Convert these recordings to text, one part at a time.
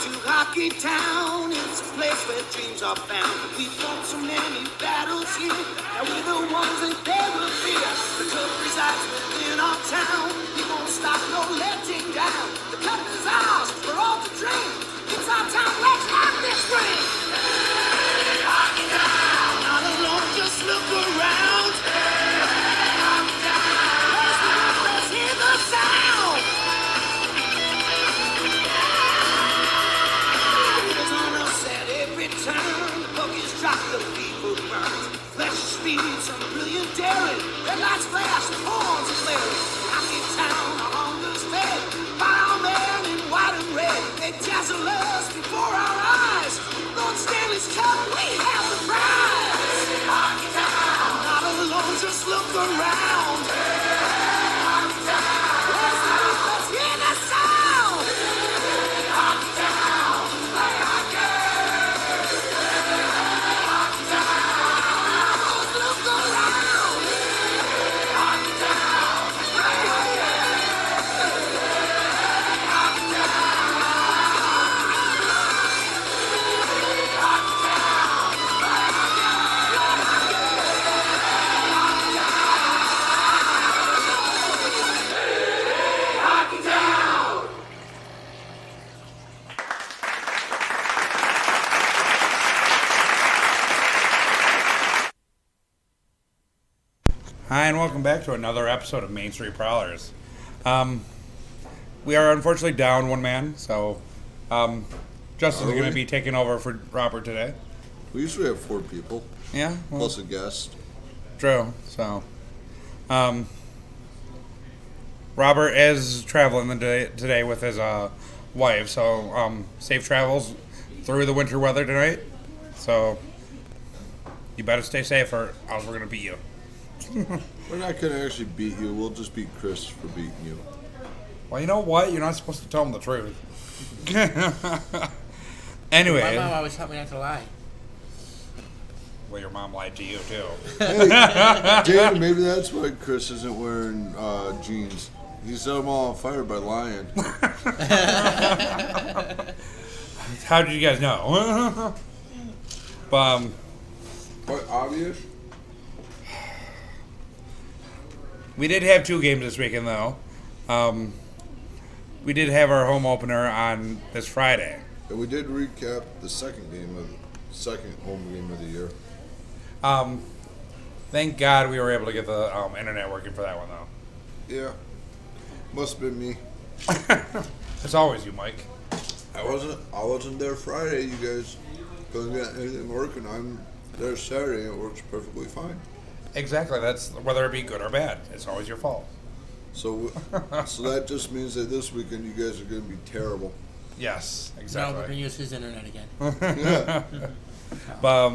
to Hockey Town. It's a place where dreams are found. We fought so many battles here, and we're the ones that they will fear. The club resides within our town. We won't stop, no letting down. The cup is ours, we're all to drink. It's our town, let's rock this ring. Hey, Hockey Town. Not alone, just look around. Hey, Hockey Town. Let's hear the sound. Turn, the buggies drop, the people burn. Flesh of speed, some brilliant daring. Red lights flash, the horns are blaring. Hockey Town, our hunger's fed by our men in white and red. They dazzle us before our eyes. Lord Stanley's Cup, we have the prize. Hockey Town, not alone, just look around. Hockey Town, let's hear the sound. Hockey Town, play hockey. Hi, and welcome back to another episode of Main Street Prowlers. We are unfortunately down one man, so Justin's going to be taking over for Robert today. We usually have 4 people. Yeah? Well, plus a guest. True, so. Robert is traveling today with his wife, so safe travels through the winter weather tonight. So, you better stay safe or else we're going to beat you. We're not going to actually beat you. We'll just beat Chris for beating you. Well, you know what? You're not supposed to tell him the truth. Anyway. My mom always taught me not to lie. Well, your mom lied to you, too. Hey, Dan, maybe that's why Chris isn't wearing jeans. He set them all on fire by lying. How did you guys know? Quite obvious. We did have 2 games this weekend, though. We did have our home opener on this Friday. And we did recap the second home game of the year. Thank God we were able to get the internet working for that one, though. Yeah. Must have been me. It's always you, Mike. I wasn't there Friday. You guys couldn't get anything working. I'm there Saturday and it works perfectly fine. Exactly. That's whether it be good or bad. It's always your fault. So that just means that this weekend you guys are going to be terrible. Yes, exactly. No, we're going to use his internet again. Yeah.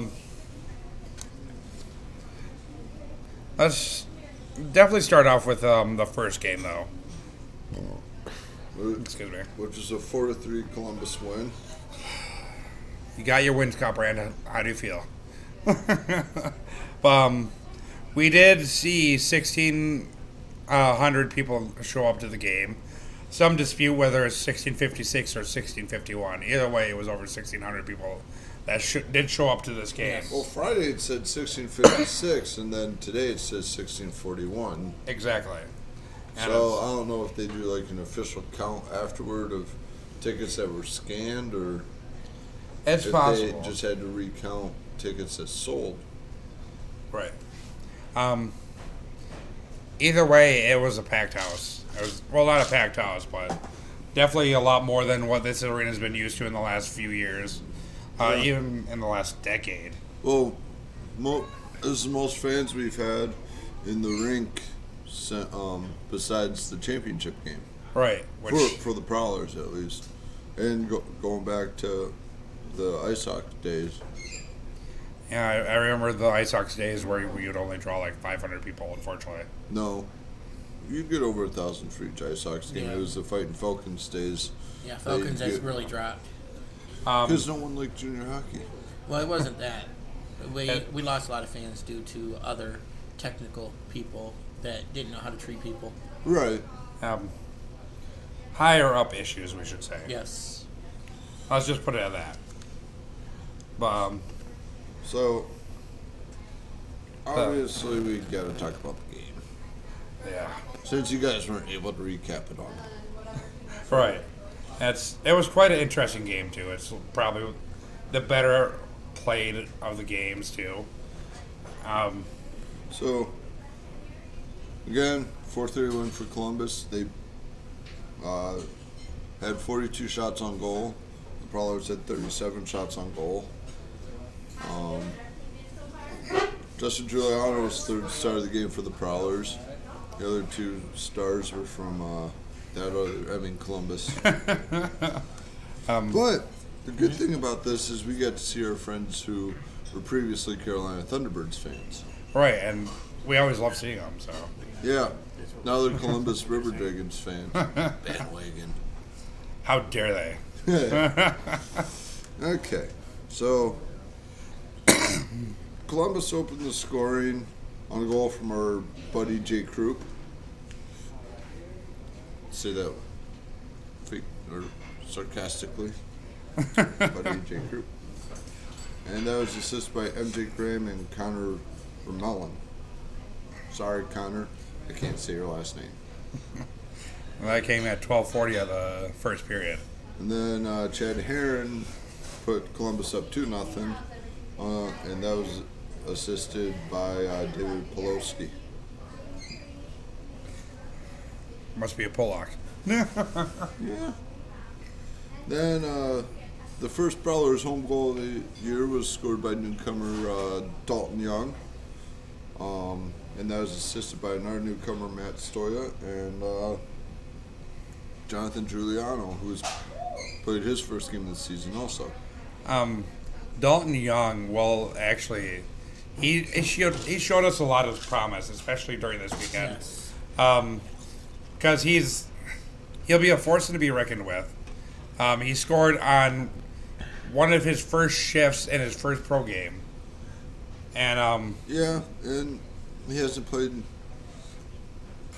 Let's definitely start off with the first game, though. Excuse me. Which is a 4-3 Columbus win. You got your wins, Scott Brandon. How do you feel? We did see 1,600 people show up to the game. Some dispute whether it's 1656 or 1651. Either way, it was over 1,600 people that did show up to this game. Well, Friday it said 1656, and then today it says 1641. Exactly. And so I don't know if they do like an official count afterward of tickets that were scanned, or it's if possible. they just had to recount tickets that sold. Right. Either way, it was a packed house. It was, well, not a packed house, but definitely a lot more than what this arena's been used to in the last few years, even in the last decade. Well, this is the most fans we've had in the rink besides the championship game. Right. For the Prowlers, at least. And going back to the Ice Hockey days. Yeah, I remember the Ice Hockey days where we would only draw like 500 people, unfortunately. No. You'd get over 1,000 for each Ice Hockey game. Yeah. It was the Fighting Falcons days. Yeah, Falcons has really dropped. Because no one liked junior hockey. Well, it wasn't that. We lost a lot of fans due to other technical people that didn't know how to treat people. Right. Higher up issues, we should say. Yes. Let's just put it at that. But So, obviously, we got to talk about the game. yeah, Since you guys weren't able to recap it all. right. It was quite an interesting game too. It's probably the better played of the games too. So, again, 4-3 win for Columbus. They had 42 shots on goal. The Prowlers had 37 shots on goal. Justin Giuliano was third star of the game for the Prowlers. The other two stars were from Columbus. But the good thing about this is we got to see our friends who were previously Carolina Thunderbirds fans. Right, and we always love seeing them. So Yeah, now they're Columbus River Dragons fans. Bandwagon. how dare they? Okay, so Columbus opened the scoring on a goal from our buddy Jay Krupp. Say that or sarcastically, buddy Jay Krupp. And that was assisted by MJ Graham and Connor Vermellen. Sorry, Connor, I can't say your last name. Well, that came at 12:40 of the first period. And then Chad Herron put Columbus up 2-0, and that was assisted by David Poloski. Must be a Pollock. Yeah. Then the first Prowlers home goal of the year was scored by newcomer Dalton Young, and that was assisted by another newcomer, Matt Stoya, and Jonathan Giuliano, who's played his first game of the season also. Dalton Young, well, actually, he showed us a lot of promise, especially during this weekend. Yes. Because he'll be a force to be reckoned with. He scored on one of his first shifts in his first pro game, and Yeah, and he hasn't played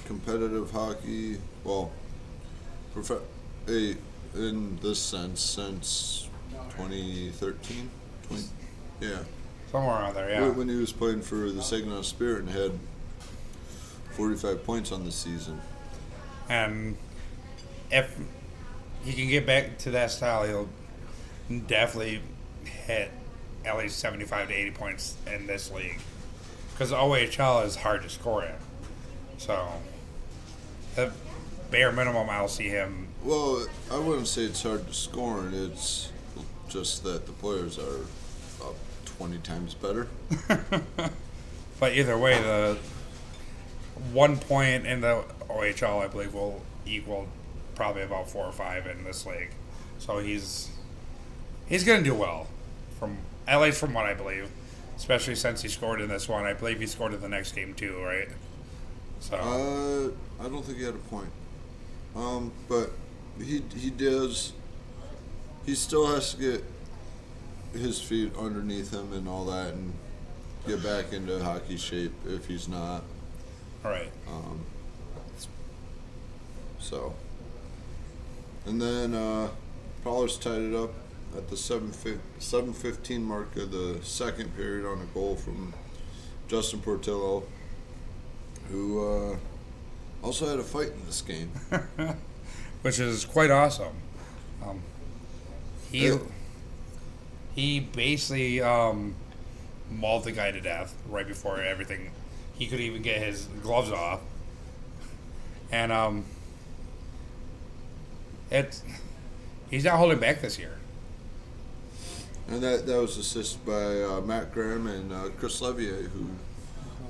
competitive hockey, well, in this sense, since 2013. Yeah. somewhere around there, yeah. When he was playing for the Saginaw Spirit and had 45 points on the season. And if he can get back to that style, he'll definitely hit at least 75 to 80 points in this league. Because OHL is hard to score in. So, the bare minimum, I'll see him. Well, I wouldn't say it's hard to score, and it's just that the players are about 20 times better. But either way, the 1 point in the OHL, I believe, will equal probably about 4 or 5 in this league. So he's going to do well, at least from what I believe. Especially since he scored in this one. I believe he scored in the next game too, right? So I don't think he had a point. But he does. He still has to get his feet underneath him and all that, and get back into hockey shape if he's not. all right. So, and then Prowlers tied it up at the 7:15 mark of the second period on a goal from Justin Portillo, who also had a fight in this game. Which is quite awesome. He basically mauled the guy to death right before everything. He could even get his gloves off, and he's not holding back this year. And that was assisted by Matt Graham and Chris Levier, who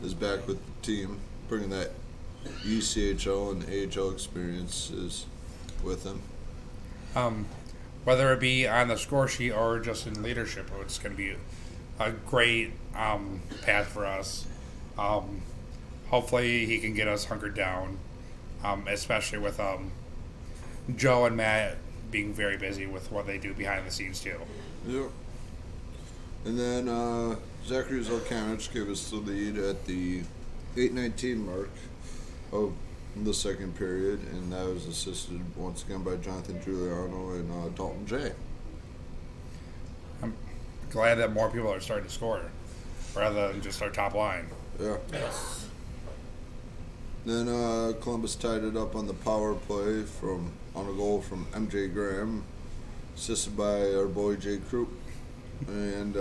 is back with the team, bringing that ECHL and AHL experiences with him. Whether it be on the score sheet or just in leadership, it's going to be a great path for us. Hopefully he can get us hunkered down, especially with Joe and Matt being very busy with what they do behind the scenes too. Yeah. And then Zachary Zolkanich gave us the lead at the 8:19 mark of the second period, and that was assisted once again by Jonathan Giuliano and Dalton J. Glad that more people are starting to score rather than just our top line. Yeah. Yes. Then Columbus tied it up on the power play on a goal from MJ Graham, assisted by our boy Jay Krupp. And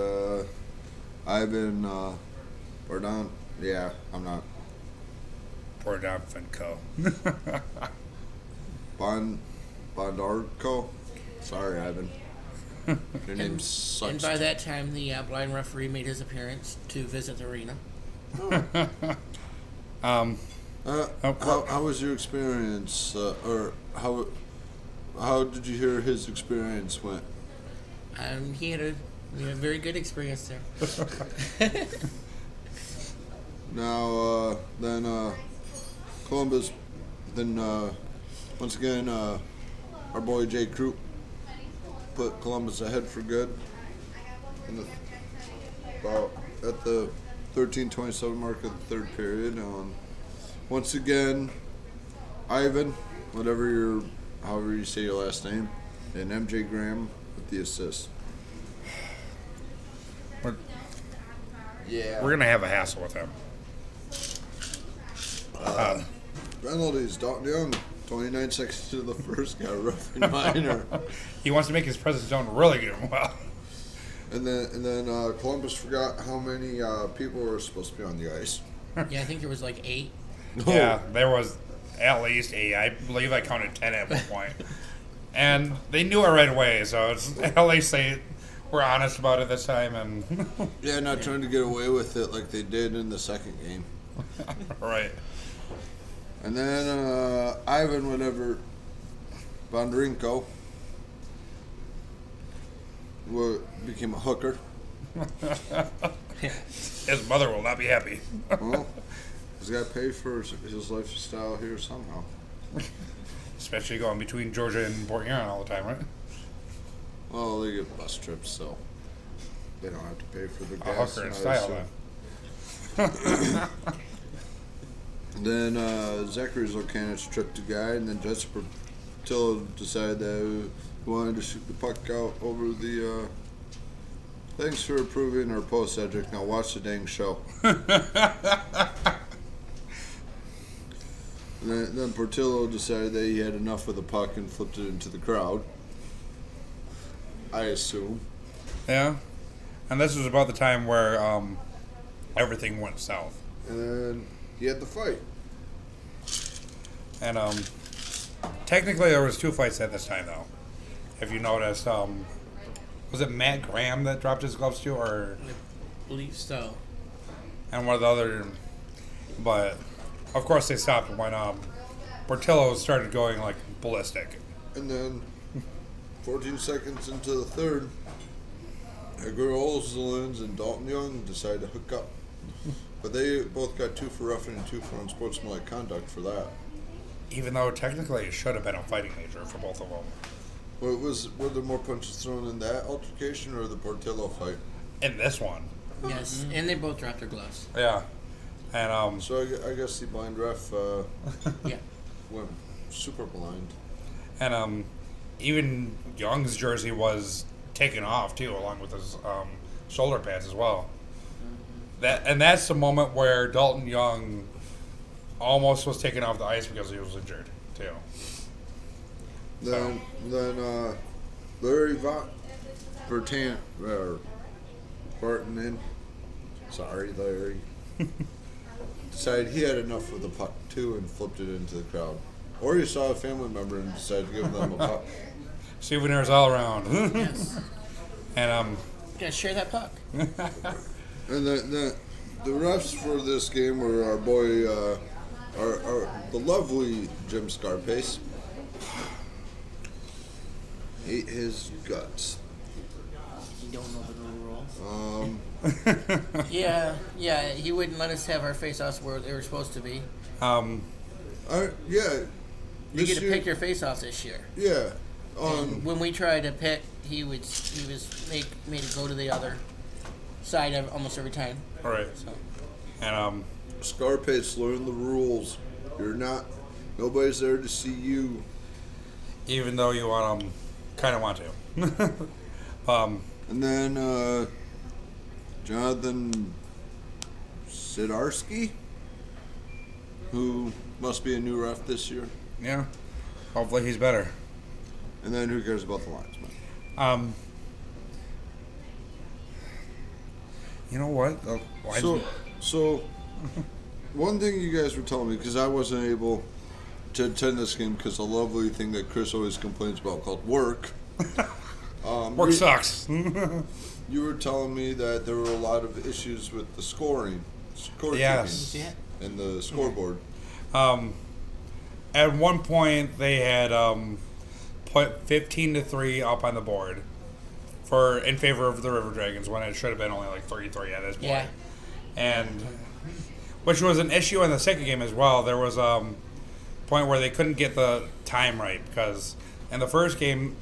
Ivan Bardon. Yeah, I'm not. Poor Don Finco. Bondarco. Sorry, Ivan. Your name sucks. And by that time, the blind referee made his appearance to visit the arena. How was your experience, or how did you hear his experience went? He had a very good experience there. Now, then Columbus, then once again, our boy Jay Krupp put Columbus ahead for good. About at the 13:27 mark of the third period. Once again, Ivan, however you say your last name, and MJ Graham with the assist. We're gonna have a hassle with him. Penalties, Dalton Young, 29 seconds to the first, got a rough and minor. He wants to make his presence known really good and well. And then Columbus forgot how many people were supposed to be on the ice. Yeah, I think there was like 8. Yeah, there was at least 8. I believe I counted 10 at one point. And they knew it right away, so it's at least they were honest about it this time. And Yeah, not trying to get away with it like they did in the second game. right. And then Ivan, whatever, Bondarenko, became a hooker. His mother will not be happy. Well, he's got to pay for his lifestyle here somehow. Especially going between Georgia and Port Huron all the time, right? Well, they get bus trips, so they don't have to pay for the A gas. hooker in I style, assume. Then Zachary Zolkanich tripped a guy, and then Jessica Portillo decided that he wanted to shoot the puck out over the. Thanks for approving our post, Cedric. Now watch the dang show. Then Portillo decided that he had enough of the puck and flipped it into the crowd. I assume. Yeah. And this was about the time where everything went south. And then he had the fight. And technically there was 2 fights at this time, though. If you noticed, was it Matt Graham that dropped his gloves too, or? I believe so. And one of the other, but of course they stopped when Portillo started going like ballistic. And then 14 seconds into the third, Edgar Olsland and Dalton Young decided to hook up. But they both got 2 for roughing and 2 for unsportsmanlike conduct for that. Even though technically it should have been a fighting nature for both of them. Were there more punches thrown in that altercation or the Portillo fight? In this one. Yes, and they both dropped their gloves. Yeah. And So I guess the blind ref Yeah. went super blind. and even Young's jersey was taken off too, along with his shoulder pads as well. That's the moment where Dalton Young almost was taken off the ice because he was injured too. Then Larry Bartonen, sorry Larry, decided he had enough of the puck too and flipped it into the crowd. Or you saw a family member and decided to give them a puck. Souvenirs all around. Yes. And Gotta share that puck. And the refs for this game were our boy, the lovely Jim Scarpace. Ate his guts. You don't know the rules. Yeah, he wouldn't let us have our face-offs where they were supposed to be. Yeah. You This get to year- pick your face-offs this year. Yeah. And when we tried to pick, he was made it go to the other side almost every time. all right. So And Scarpace learned the rules. Nobody's there to see you. even though you kind of want to. And then Jonathan Sidarski, who must be a new ref this year. Yeah. Hopefully he's better. And then who cares about the linesman? You know what? So one thing you guys were telling me, because I wasn't able to attend this game because the lovely thing that Chris always complains about called work. Work sucks. You were telling me that there were a lot of issues with the scoring. Yes. And the scoreboard. At one point, they had put 15-3 up on the board in favor of the River Dragons when it should have been only like 3-3 at this point. Yeah. And which was an issue in the second game as well. There was a point where they couldn't get the time right because in the first game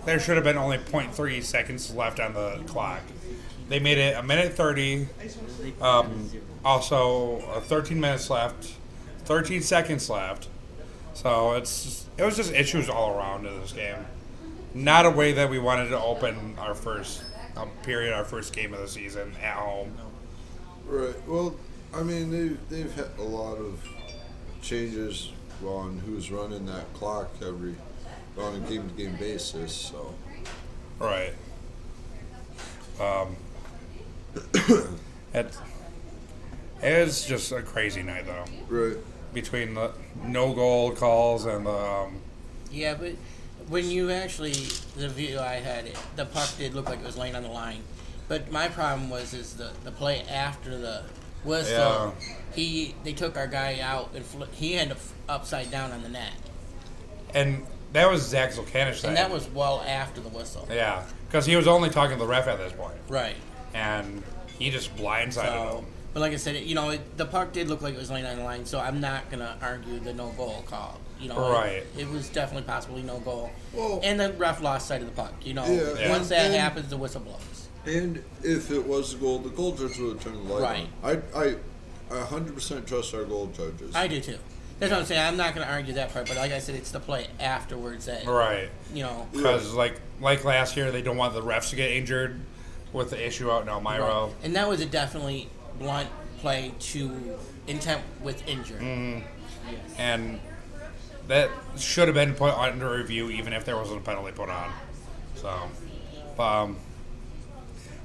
there should have been only 0.3 seconds left on the clock. They made it 1:30. Also, 13 minutes left, 13 seconds left. So it was just issues all around in this game. Not a way that we wanted to open our first our first game of the season at home. Right. Well, I mean, they've had a lot of changes on who's running that clock on a game-to-game basis. So. Right. It was just a crazy night, though. Right. Between the no goal calls and the. Yeah, but when you actually, the view I had, the puck did look like it was laying on the line. But my problem was the play after the whistle. Yeah. They took our guy out and he ended up upside down on the net. And that was Zach Zolkanich. And that was well after the whistle. Yeah, because he was only talking to the ref at this point. Right. And he just blindsided him. But like I said, the puck did look like it was laying on the line, so I'm not going to argue the no goal call. Right. It was definitely possibly no goal. Well, and the ref lost sight of the puck. Once that happens, the whistle blows. And if it was a goal, the goal judge would have turned the light on. I 100% trust our goal judges. I do too. That's what I'm saying. I'm not going to argue that part, but like I said, it's the play afterwards that Because like last year, they don't want the refs to get injured with the issue out in Elmira. Right. And that was a definitely blunt play to intent with injury. Mm-hmm. Yes. And that should have been put under review even if there wasn't a penalty put on. So,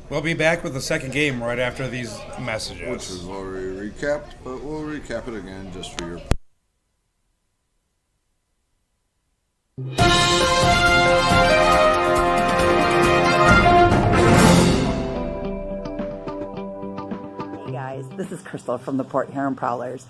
we'll be back with the second game right after these messages. Which was already recapped, but we'll recap it again just for your... This is Crystal from the Port Huron Prowlers,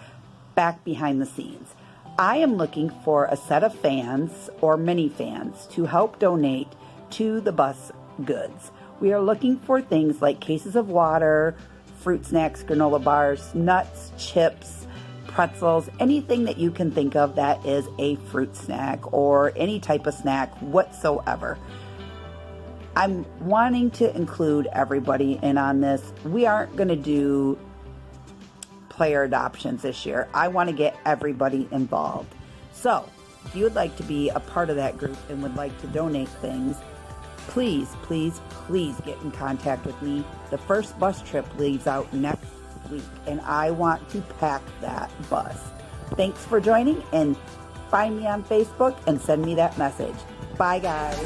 back behind the scenes. I am looking for a set of fans or mini fans to help donate to the bus goods. We are looking for things like cases of water, fruit snacks, granola bars, nuts, chips, pretzels, anything that you can think of that is a fruit snack or any type of snack whatsoever. I'm wanting to include everybody in on this. We aren't going to do player adoptions this year. I want to get everybody involved. So, if you would like to be a part of that group and would like to donate things, please, please, please get in contact with me. The first bus trip leaves out next week, and I want to pack that bus. Thanks for joining, and find me on Facebook and send me that message. Bye, guys.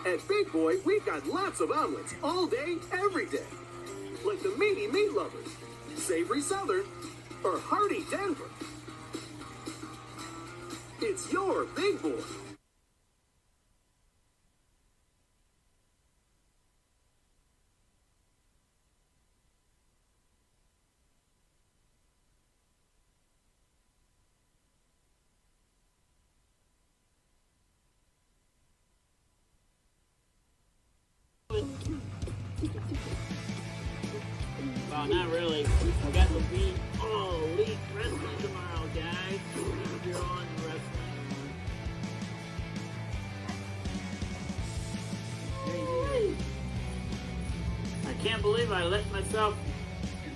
At Big Boy, we've got lots of omelets all day, every day. Like the Meaty Meat Lovers, Savory Southern, or Hearty Denver. It's your Big Boy. Well, not really. We got the big elite wrestling tomorrow, guys. If you're on wrestling. I can't believe I let myself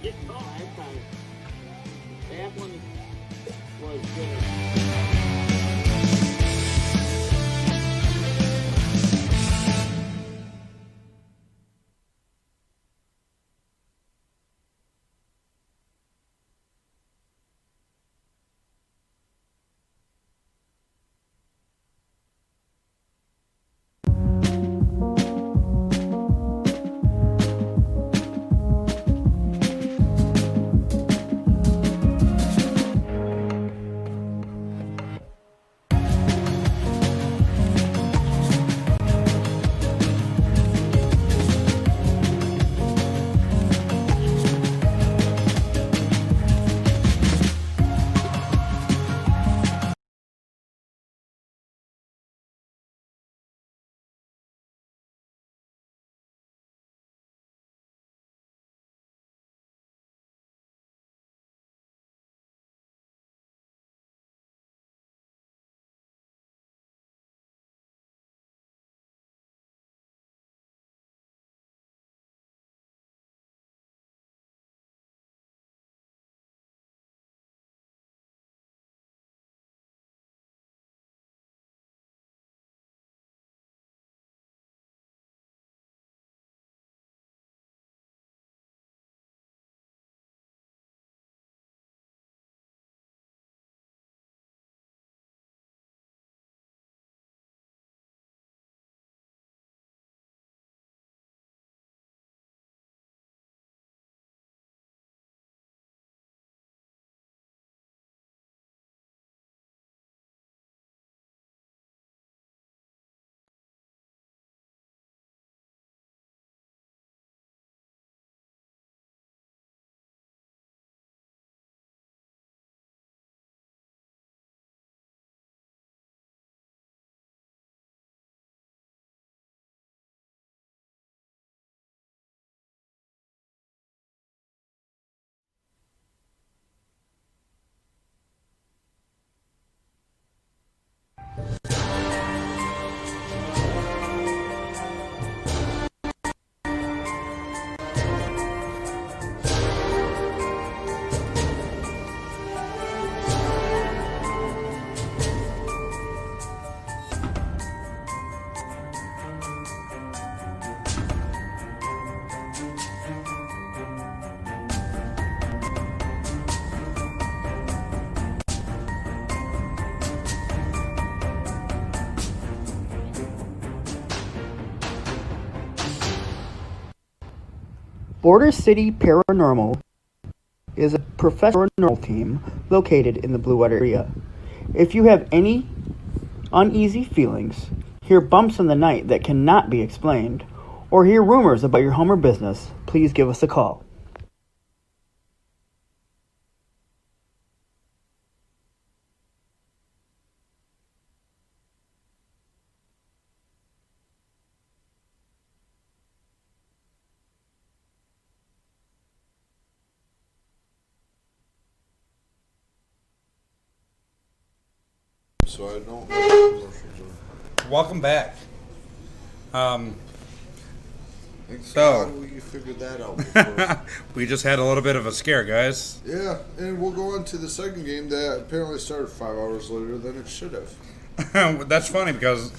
get caught. That one was good. Border City Paranormal is a professional paranormal team located in the Blue Water area. If you have any uneasy feelings, hear bumps in the night that cannot be explained, or hear rumors about your home or business, please give us a call. So I don't know what commercials are. Welcome back. Thank So- God we figured that out before. We just had a little bit of a scare, guys. Yeah, and we'll go on to the second game that apparently started 5 hours later than it should have. That's funny because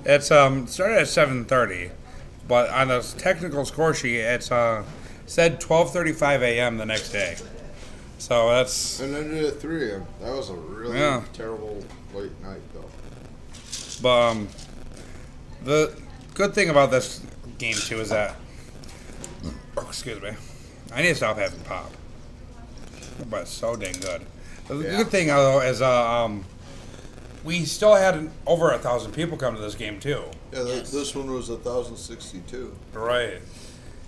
it's started at 7:30, but on the technical score sheet it's said 12:35 a.m. the next day. So that's And ended at 3 a.m. That was a really Yeah. terrible late night, though. but the good thing about this game too is that excuse me, I need to stop having pop, but it's so dang good. The Yeah. good thing though is we still had over 1,000 people come to this game too. Yeah, Yes. this one was 1,062. Right.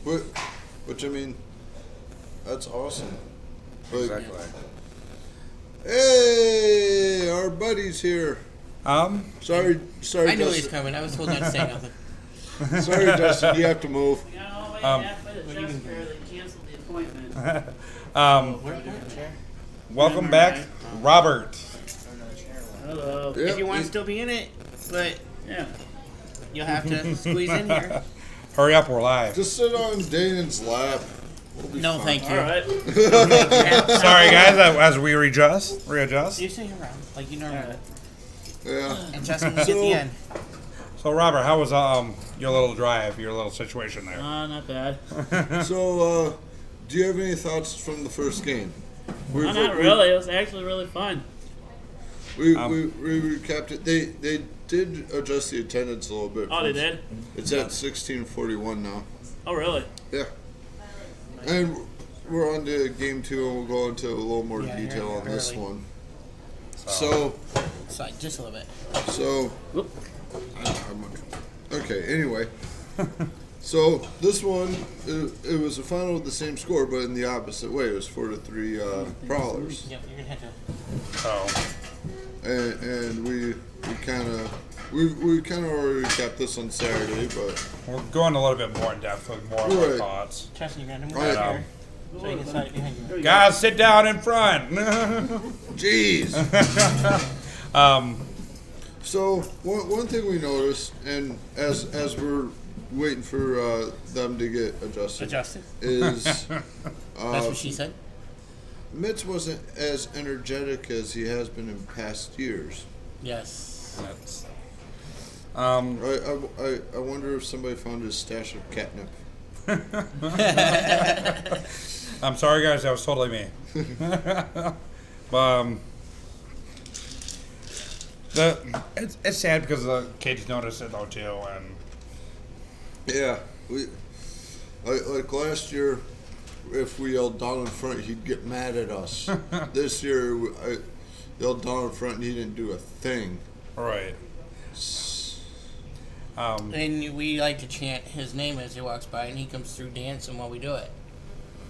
Which I mean, that's awesome. Like, Exactly. hey, our buddy's here. Sorry, I knew he was Dustin. coming. I was told not to say nothing. Sorry, Dustin. You have to move. We got all the way halfway to Chester, they canceled the appointment. Welcome back, Robert. Hello. Yep, If you want he- to still be in it, but Yeah. you'll have to squeeze in here. Hurry up, we're live. Just sit on Danon's lap. We'll be No, fine. thank you. All right. Sorry, guys, as we readjust. You stay around like you normally would. Yeah. And just when you get the end. So, Robert, how was your little drive, your little situation there? Not bad. So, do you have any thoughts from the first game? No, not really. It was actually really fun. We recapped it. They did adjust the attendance a little bit. Oh, they did? It's at 1641 now. Oh, really? Yeah. And we're on to game 2, and we'll go into a little more Yeah, detail you're on this early. one. So, Sorry, just a little bit. Whoop. Okay, anyway. So, this one, it was a final with the same score, but in the opposite way. It was 4-3 Prowlers. Yep, you're gonna have to. So, And we kind of already recapped this on Saturday, but we're going a little bit more in depth with more of our Right. thoughts. Chesney, you're gonna move Right. over here. So you can slide it behind you. Guys, sit down in front. jeez. um, So one thing we noticed, and as we're waiting for them to get adjusted, is That's what she said. Mitch wasn't as energetic as he has been in past years. Yes. that's, I wonder if somebody found his stash of catnip. I'm sorry, guys. That was totally me. But, it's sad because the kids noticed it though too, and Yeah, we like last year. If we yelled down in front, he'd get mad at us. This year, I yelled down in front, and he didn't do a thing. right. And we like to chant his name as he walks by, and he comes through dancing while we do it.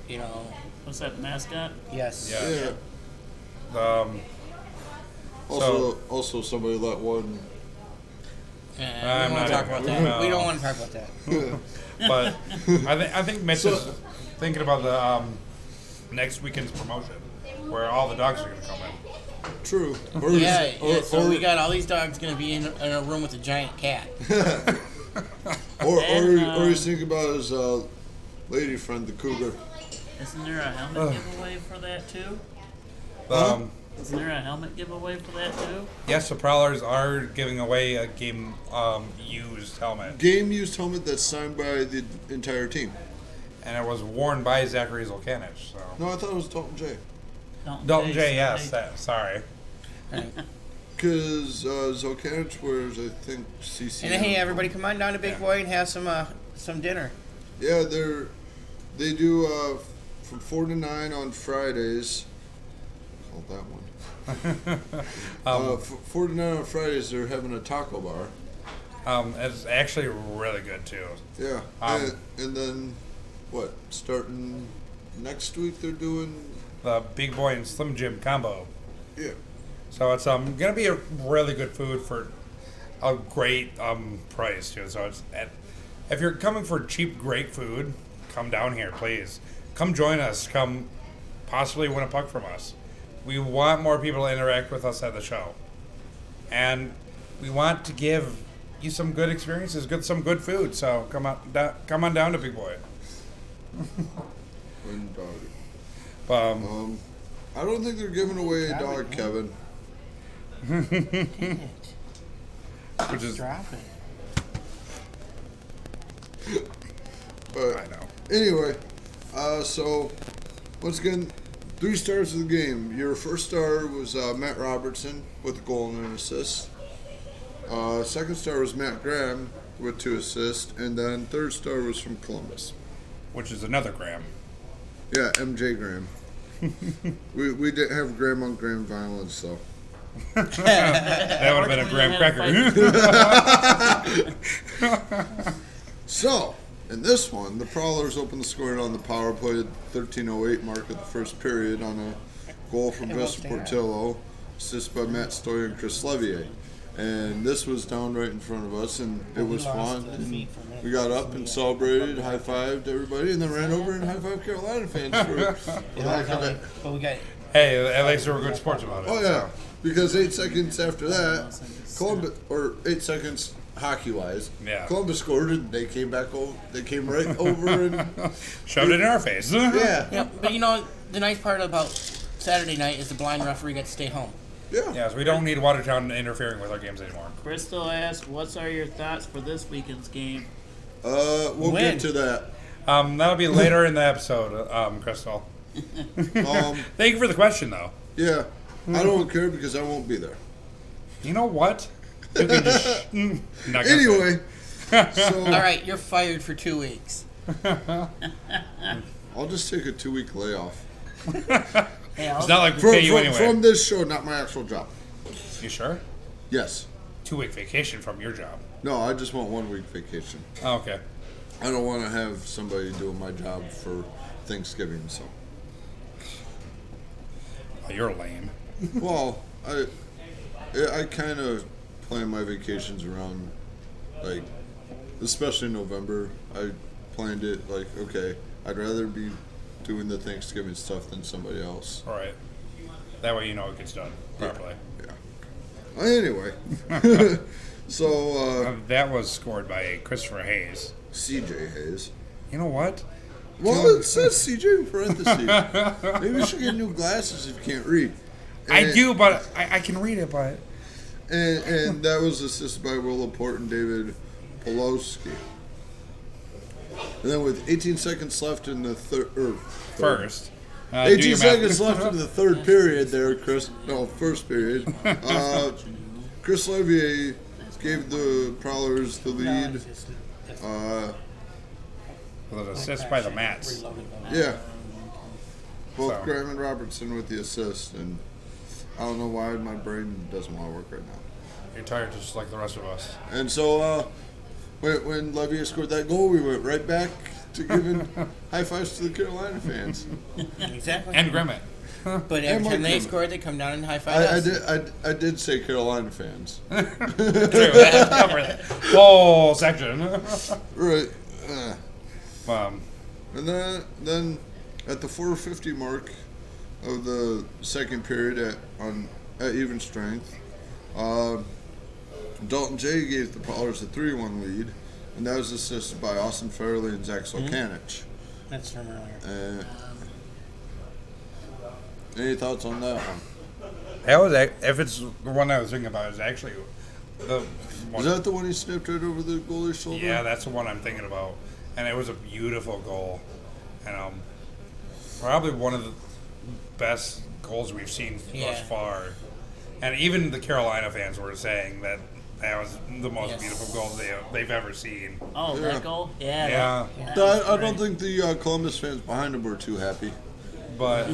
You know. What's that, the mascot? Yes. Yeah. Yeah. So- Also, somebody let one. We I'm don't want not to talk even- about that. no. We don't want to talk about that. But I think Mitch is thinking about the next weekend's promotion, where all the dogs are going to come in. True. So we got all these dogs going to be in a room with a giant cat. Or And, he's thinking about his lady friend, the cougar. Isn't there a helmet giveaway for that, too? Isn't there a helmet giveaway for that, too? Yes, the Prowlers are giving away a game used helmet, Game used helmet that's signed by the entire team. and it was worn by Zachary Zolkanich. So No, I thought it was Dalton J. Dalton J. Yes, sorry. Because Zolkanich wears, I think, CC. And hey, everybody, come on down to Big Boy and have some dinner. Yeah, they do from 4 to 9 on Fridays. Called that one. 4 to 9 on Fridays, they're having a taco bar. It's actually really good too. Yeah, and then what? Starting next week, they're doing. The Big Boy and Slim Jim combo. Yeah. So it's gonna be a really good food for a great price too. So if you're coming for cheap, great food, come down here, please. Come join us. Come possibly win a puck from us. We want more people to interact with us at the show, and we want to give you some good experiences, some good food. So come on down to Big Boy. And dog. Um, I don't think they're giving away a dog, Kevin. which is Drop it. But I know. anyway, so once again, 3 stars of the game. Your first star was Matt Robertson with a goal and an assist. Second star was Matt Graham with 2 assists, and then third star was from Columbus. which is another Graham. Yeah, MJ Graham. we didn't have Graham on Graham violence, so. That would have been a Graham cracker. So, in this one, the Prowlers opened the scoring on the power play at 13:08 mark of the first period on a goal from Vesta Portillo, assist by Matt Stoyer and Chris Levier. And this was down right in front of us, and it was fun. And we got up and celebrated, high-fived everybody, and then ran over and high-fived Carolina fans for the heck of it. But we got Hey, at least they were good sports about it. Oh, yeah, because 8 seconds after that, Columbus, or 8 seconds hockey-wise. Yeah. Columbus scored, and they came back over. They came right over and Shoved it in our face. yeah. Yeah, but you know, the nice part about Saturday night is the blind referee got to stay home. Yeah. Yeah, so we don't need Watertown interfering with our games anymore. Crystal asked, "What's are your thoughts for this weekend's game?" We'll When? get to that. That'll be later in the episode, Crystal. Thank you for the question, though. Yeah. I don't care because I won't be there. You know what? You can just not gonna say it. Anyway, so All right, you're fired for 2 weeks. I'll just take a 2-week layoff Hey, It's not like we pay you anyway. from this show, not my actual job. You sure? Yes. 2-week vacation from your job. No, I just want 1 week vacation. Oh, okay. I don't want to have somebody doing my job for Thanksgiving. So, Oh, you're lame. well, I kind of plan my vacations around, like, especially November. I planned it like, okay, I'd rather be doing the Thanksgiving stuff than somebody else. All right. That way you know it gets done properly. Yeah. Anyway, so That was scored by Christopher Hayes. CJ Hayes. You know what? Well, it says CJ in parentheses. Maybe you should get new glasses if you can't read. I And- do, but I can read it, but... And that was assisted by Will Laporte and David Pawlowski. And then with 18 seconds left in the First. do 18 your math. seconds left in the third period there, Chris. No, first period. Chris Levier gave the Prowlers the lead. With an assist by the Mats. Yeah. Both So. Graham and Robertson with the assist. And I don't know why my brain doesn't want to work right now. You're tired just like the rest of us. And so when Levier scored that goal, we went right back to giving high fives to the Carolina fans. Exactly. And Grimmett. But every And time they Mike scored, they come down and high five I us. did say Carolina fans. True. Cover that whole section. Right. Um, And then at the 4:50 mark of the second period at even strength, Dalton J gave the Prowlers a 3-1 lead, and that was assisted by Austin Fairley and Zach Solkanich. That's from earlier. Any thoughts on that one? that was, if it's the one I was thinking about, is actually the one. Was that the one he snipped right over the goalie's shoulder? Yeah, that's the one I'm thinking about. And it was a beautiful goal. And probably one of the best goals we've seen thus far. And even the Carolina fans were saying that was the most beautiful goal they've ever seen. Oh, Yeah. that goal? Yeah. Yeah, I don't think the Columbus fans behind him were too happy. but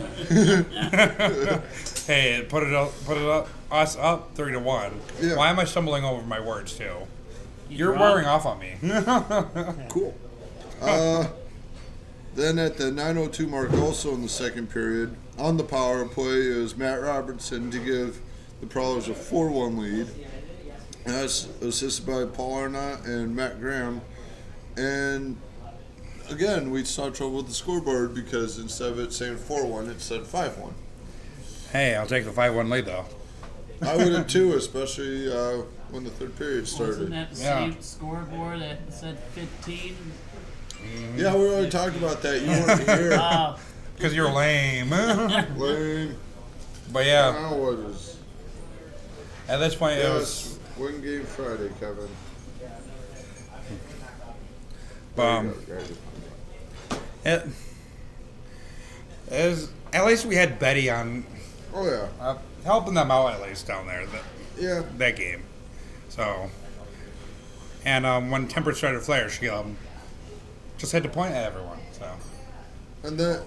hey, put it up, us up 3-1. Yeah. Why am I stumbling over my words too? You're drunk? wearing off on me. Cool. Then at the 9:02 mark, also in the second period, on the power play, it was Matt Robertson to give the Prowlers a 4-1 lead. And that's assisted by Paul Arnott and Matt Graham. And again, we saw trouble with the scoreboard because instead of it saying 4-1, it said 5-1. Hey, I'll take the 5-1 lead though. I would have too, especially when the third period started. Wasn't that Yeah. saved scoreboard that said 15? Yeah, we already talked about that. You weren't here. Oh, Because you're lame. Lame. But yeah, Now what is? at this point it was. Yes, win game Friday, Kevin. It is, at least we had Betty on Oh yeah. helping them out at least down there Yeah. that game. So, and when tempers started to flare, she just had to point at everyone. So And then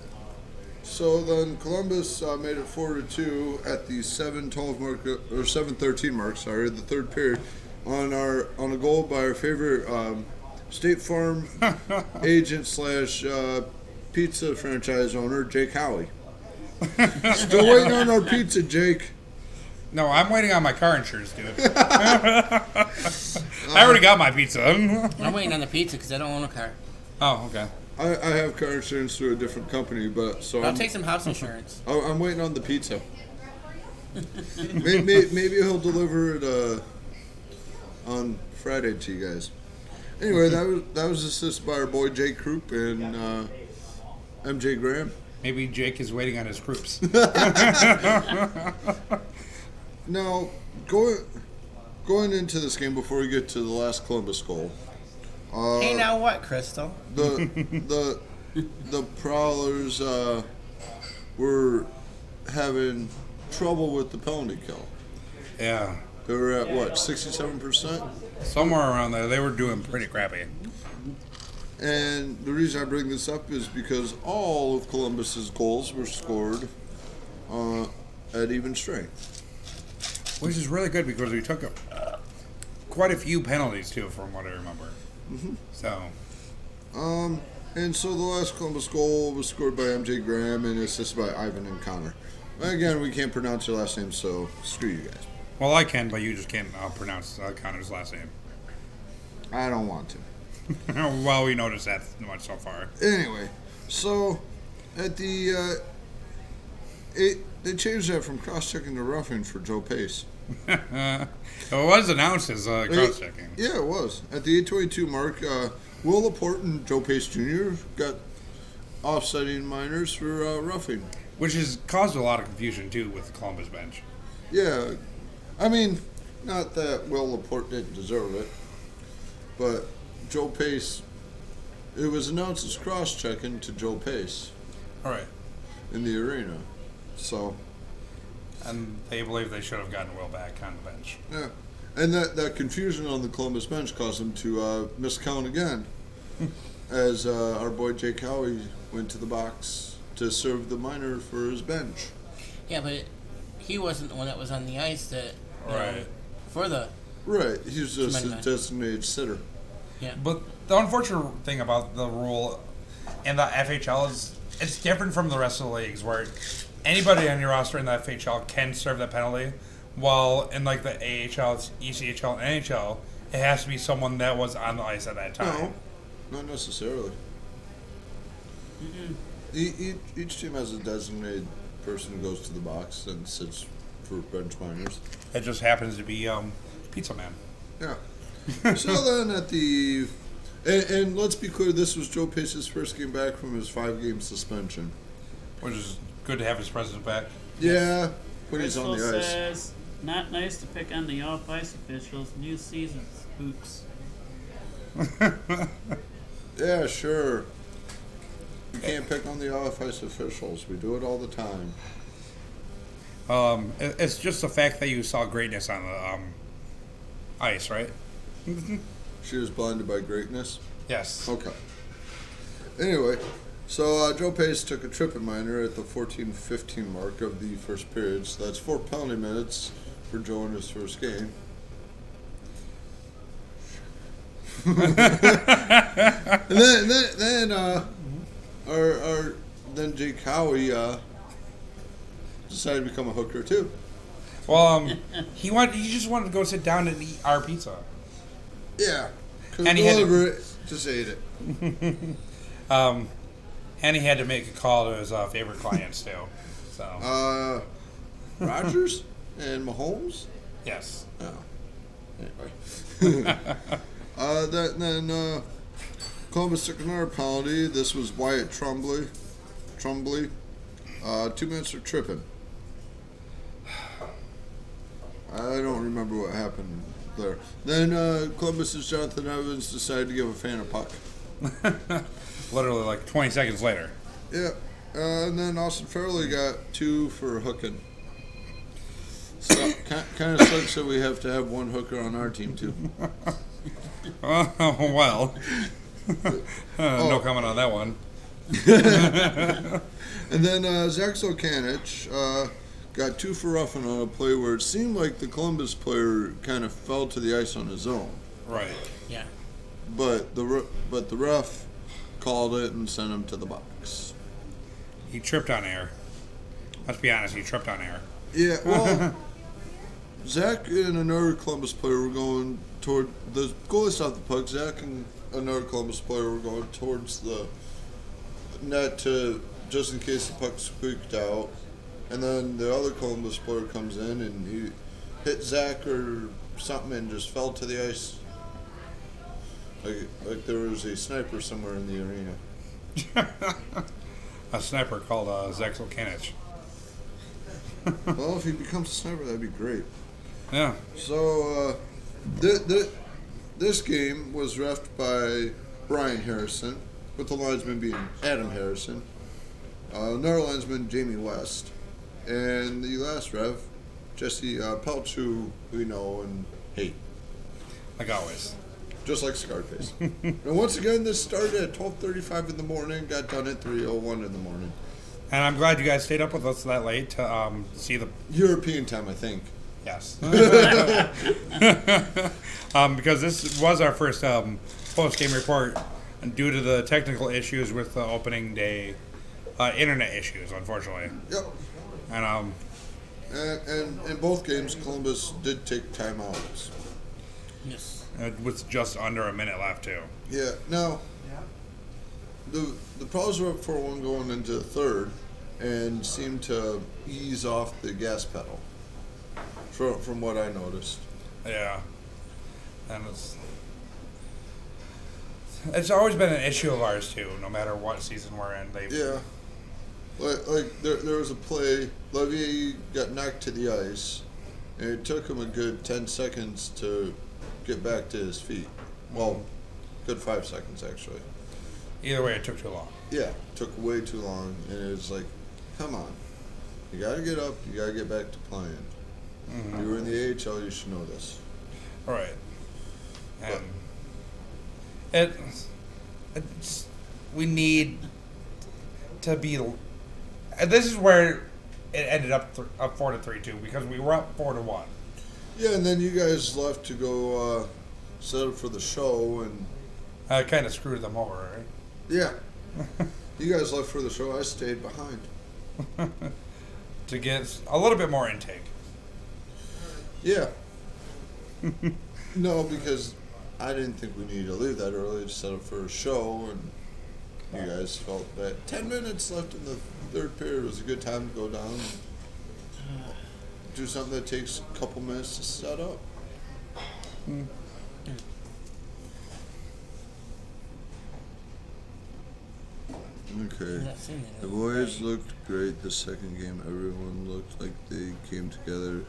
Columbus made it 4-2 at the 7:12 mark or 7:13 mark. Sorry, the third period on a goal by our favorite State Farm agent / pizza franchise owner Jake Howley. Still waiting on our pizza, Jake. no, I'm waiting on my car insurance, dude. I already got my pizza. I'm waiting on the pizza because I don't own a car. Oh, okay. I have car insurance through a different company, but so I'll take some house insurance. I'm waiting on the pizza. Maybe he'll deliver it on Friday to you guys. Anyway, that was assisted by our boy Jay Croup and MJ Graham. Maybe Jake is waiting on his groups. Now, going into this game before we get to the last Columbus goal. Hey, now what, Crystal? The Prowlers were having trouble with the penalty kill. Yeah. They were at what, 67%? Somewhere around there. They were doing pretty crappy. And the reason I bring this up is because all of Columbus's goals were scored at even strength. Which is really good because we took quite a few penalties, too, from what I remember. Mm-hmm. So. And so the last Columbus goal was scored by MJ Graham and assisted by Ivan and Connor. Again, we can't pronounce your last name, so screw you guys. Well, I can, but you just can't pronounce Connor's last name. I don't want to. Well, we noticed that much so far. Anyway, so at the they changed that from cross-checking to roughing for Joe Pace. It was announced as cross-checking. Yeah, it was. At the 8:22 mark, Will Laporte and Joe Pace Jr. got offsetting minors for roughing. Which has caused a lot of confusion, too, with the Columbus bench. Yeah, I mean, not that Will Laporte didn't deserve it, but Joe Pace, it was announced as cross-checking to Joe Pace. All right. In the arena. So. And they believe they should have gotten Will back on the bench. Yeah. And that confusion on the Columbus bench caused them to miscount again. As our boy Jake Howie went to the box to serve the minor for his bench. Yeah, but he wasn't the one that was on the ice that for the right. He was just a designated sitter. Yeah. But the unfortunate thing about the rule in the FHL is it's different from the rest of the leagues where anybody on your roster in the FHL can serve the penalty, while in like the AHL, ECHL, and NHL, it has to be someone that was on the ice at that time. No, not necessarily. Each team has a designated person who goes to the box and sits for bench minors. It just happens to be Pizza Man. Yeah. So then at the... And let's be clear, this was Joe Pace's first game back from his 5-game suspension. Which is good to have his presence back. Yeah, when he's on the Crystal ice. says, not nice to pick on the off-ice officials. New season. Oops. Yeah, sure. We can't pick on the off-ice officials. We do it all the time. It's just the fact that you saw greatness on the ice, right? She was blinded by greatness? Yes. Okay. Anyway, so Joe Pace took a tripping minor at the 14-15 mark of the first period. So that's 4 penalty minutes for Joe in his first game. And then Jake Howie decided to become a hooker too. Well, he just wanted to go sit down and eat our pizza. Yeah, couldn't And he had deliver it, just ate it. And he had to make a call to his favorite clients too. So. Rogers and Mahomes. Yes. Oh. Anyway. Then Columbus took another penalty. This was Wyatt Trombley. 2 minutes for tripping. I don't remember what happened there. Then Columbus's Jonathan Evans decided to give a fan a puck. Literally like 20 seconds later. Yeah. And then Austin Fairley got 2 for hooking. So kind of sucks that we have to have one hooker on our team too. Oh, well. No comment on that one. And then Zach Zokanich got 2 for roughing on a play where it seemed like the Columbus player kind of fell to the ice on his own. Right. Yeah. But the ref called it and sent him to the box. He tripped on air. Let's be honest, he tripped on air. Yeah, well, Zach and another Columbus player were going toward the goalie stopped the puck. Zach and another Columbus player were going towards the net to just in case the puck squeaked out, and then the other Columbus player comes in and he hit Zach or something and just fell to the ice. Like there was a sniper somewhere in the arena. A sniper called Zexel Kanich. Well, if he becomes a sniper, that'd be great. Yeah. So, this game was refed by Brian Harrison, with the linesman being Adam Harrison, another linesman Jamie West, and the last ref, Jesse Pelch, who we know and hate. Like always. Just like Scarface. And once again, this started at 12:35 in the morning, got done at 3:01 in the morning. And I'm glad you guys stayed up with us that late to see the... European time, I think. Yes. Because this was our first post-game report due to the technical issues with the opening day internet issues, unfortunately. Yep. And And in both games, Columbus did take timeouts. Yes. with just under a minute left, too. Yeah. Now, the Prowls were up 4-1 going into the third, and seemed to ease off the gas pedal. From what I noticed. Yeah. And it's always been an issue of ours, too, no matter what season we're in. Yeah. Like there was a play, Levier got knocked to the ice, and it took him a good 10 seconds to get back to his feet. Well, good 5 seconds, actually. Either way, it took too long. Yeah, took way too long, and it was like, come on. You gotta get up, you gotta get back to playing. Mm-hmm. You were in the AHL, you should know this. All right. And it's we need to be. This is where it ended up 4-3-2 because we were up 4-1. Yeah, and then you guys left to go set up for the show, and I kind of screwed them over, right? yeah, you guys left for the show. I stayed behind to get a little bit more intake. Yeah. No, because I didn't think we needed to leave that early to set up for a show, and you guys felt that 10 minutes left in the third period was a good time to go down and do something that takes a couple minutes to set up. Okay. The boys looked great the second game. Everyone looked like they came together.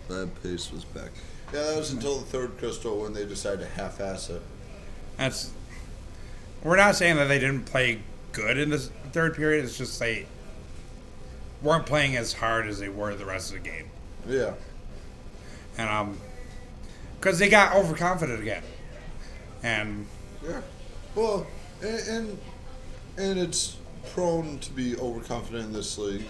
Lab pace was back. Yeah, that was until the third, Crystal, when they decided to half-ass it. We're not saying that they didn't play good in this third period. It's just they weren't playing as hard as they were the rest of the game. Yeah. And because they got overconfident again. And yeah, well, and it's prone to be overconfident in this league,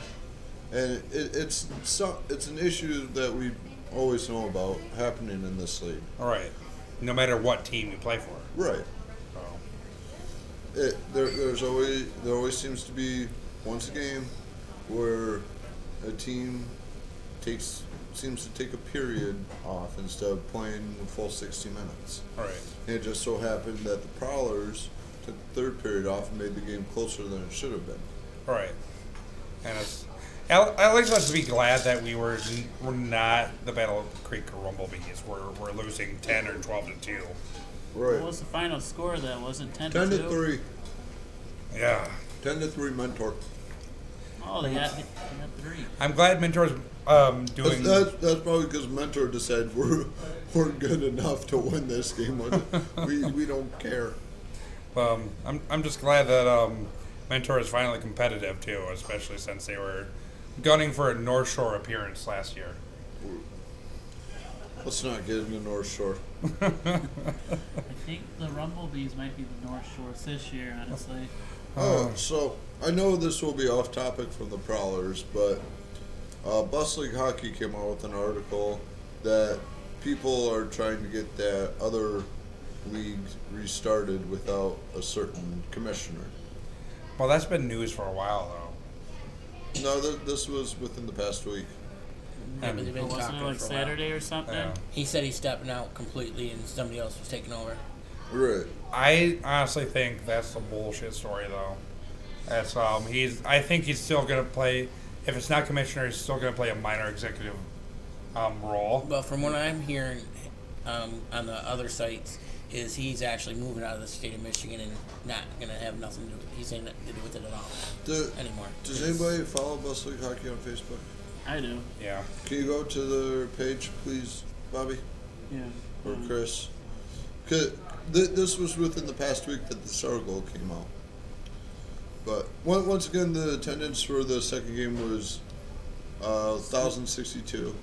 and it's an issue that we always know about happening in this league. All right, no matter what team you play for. Right. There always seems to be once a game where a team seems to take a period off instead of playing the full 60 minutes. All right. And it just so happened that the Prowlers took the third period off and made the game closer than it should have been. All right. And at least let's be glad that we're not the Battle Creek or Rumblebees. We're losing 10 or 12-2. Right. What was the final score then? Wasn't 10-2? 10-3. Yeah. 10-3 Mentor. Oh, they got 3. I'm glad Mentor's doing. That's probably because Mentor decided we're good enough to win this game. We don't care. I'm just glad that Mentor is finally competitive too, especially since they were gunning for a North Shore appearance last year. Let's not get into North Shore. I think the Rumblebees might be the North Shores this year, honestly. Oh, so I know this will be off topic from the Prowlers, but Bus League Hockey came out with an article that people are trying to get that other league restarted without a certain commissioner. Well, that's been news for a while, though. No, this was within the past week. Yeah, but they've been Wasn't talking it like for a Saturday or something? Yeah. He said he's stepping out completely and somebody else was taking over. Right. I honestly think that's a bullshit story, though. That's I think he's still gonna play. If it's not commissioner, he's still gonna play a minor executive role. But from what I'm hearing, on the other sites is he's actually moving out of the state of Michigan and not going to have nothing to do. He's saying to do with it at all anymore. Does anybody follow Bus League Hockey on Facebook? I do. Yeah. Can you go to their page, please, Bobby? Yeah. Or Chris? 'Cause this was within the past week that the Sargo came out. But once again, the attendance for the second game was 1,062.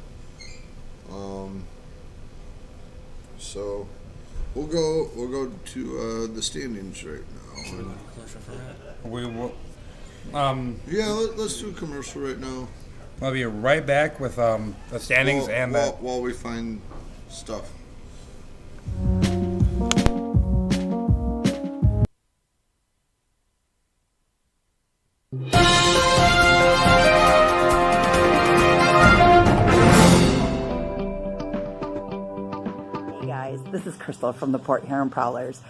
So we'll go to the standings right now. We will. Yeah, let's do a commercial right now. I'll be right back with the standings while we find stuff. This is Crystal from the Port Huron Prowlers,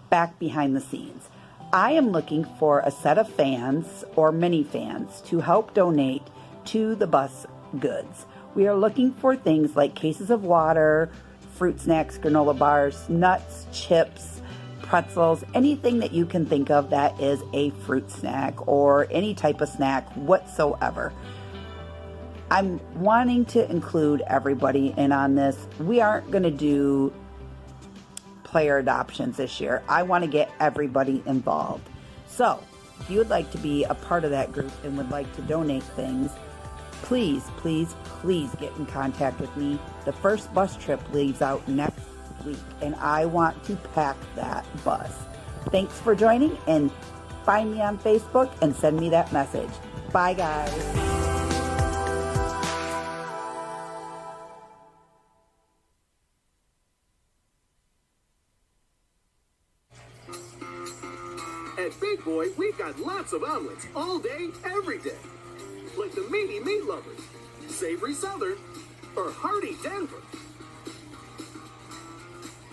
back behind the scenes. I am looking for a set of fans or mini fans to help donate to the bus goods. We are looking for things like cases of water, fruit snacks, granola bars, nuts, chips, pretzels, anything that you can think of that is a fruit snack or any type of snack whatsoever. I'm wanting to include everybody in on this. We aren't going to do player adoptions this year. I want to get everybody involved. So, if you would like to be a part of that group and would like to donate things, please, please, please get in contact with me. The first bus trip leaves out next week, and I want to pack that bus. Thanks for joining, and find me on Facebook and send me that message. Bye, guys. At Big Boy, we've got lots of omelets all day, every day. Like the meaty meat lovers, savory Southern, or hearty Denver.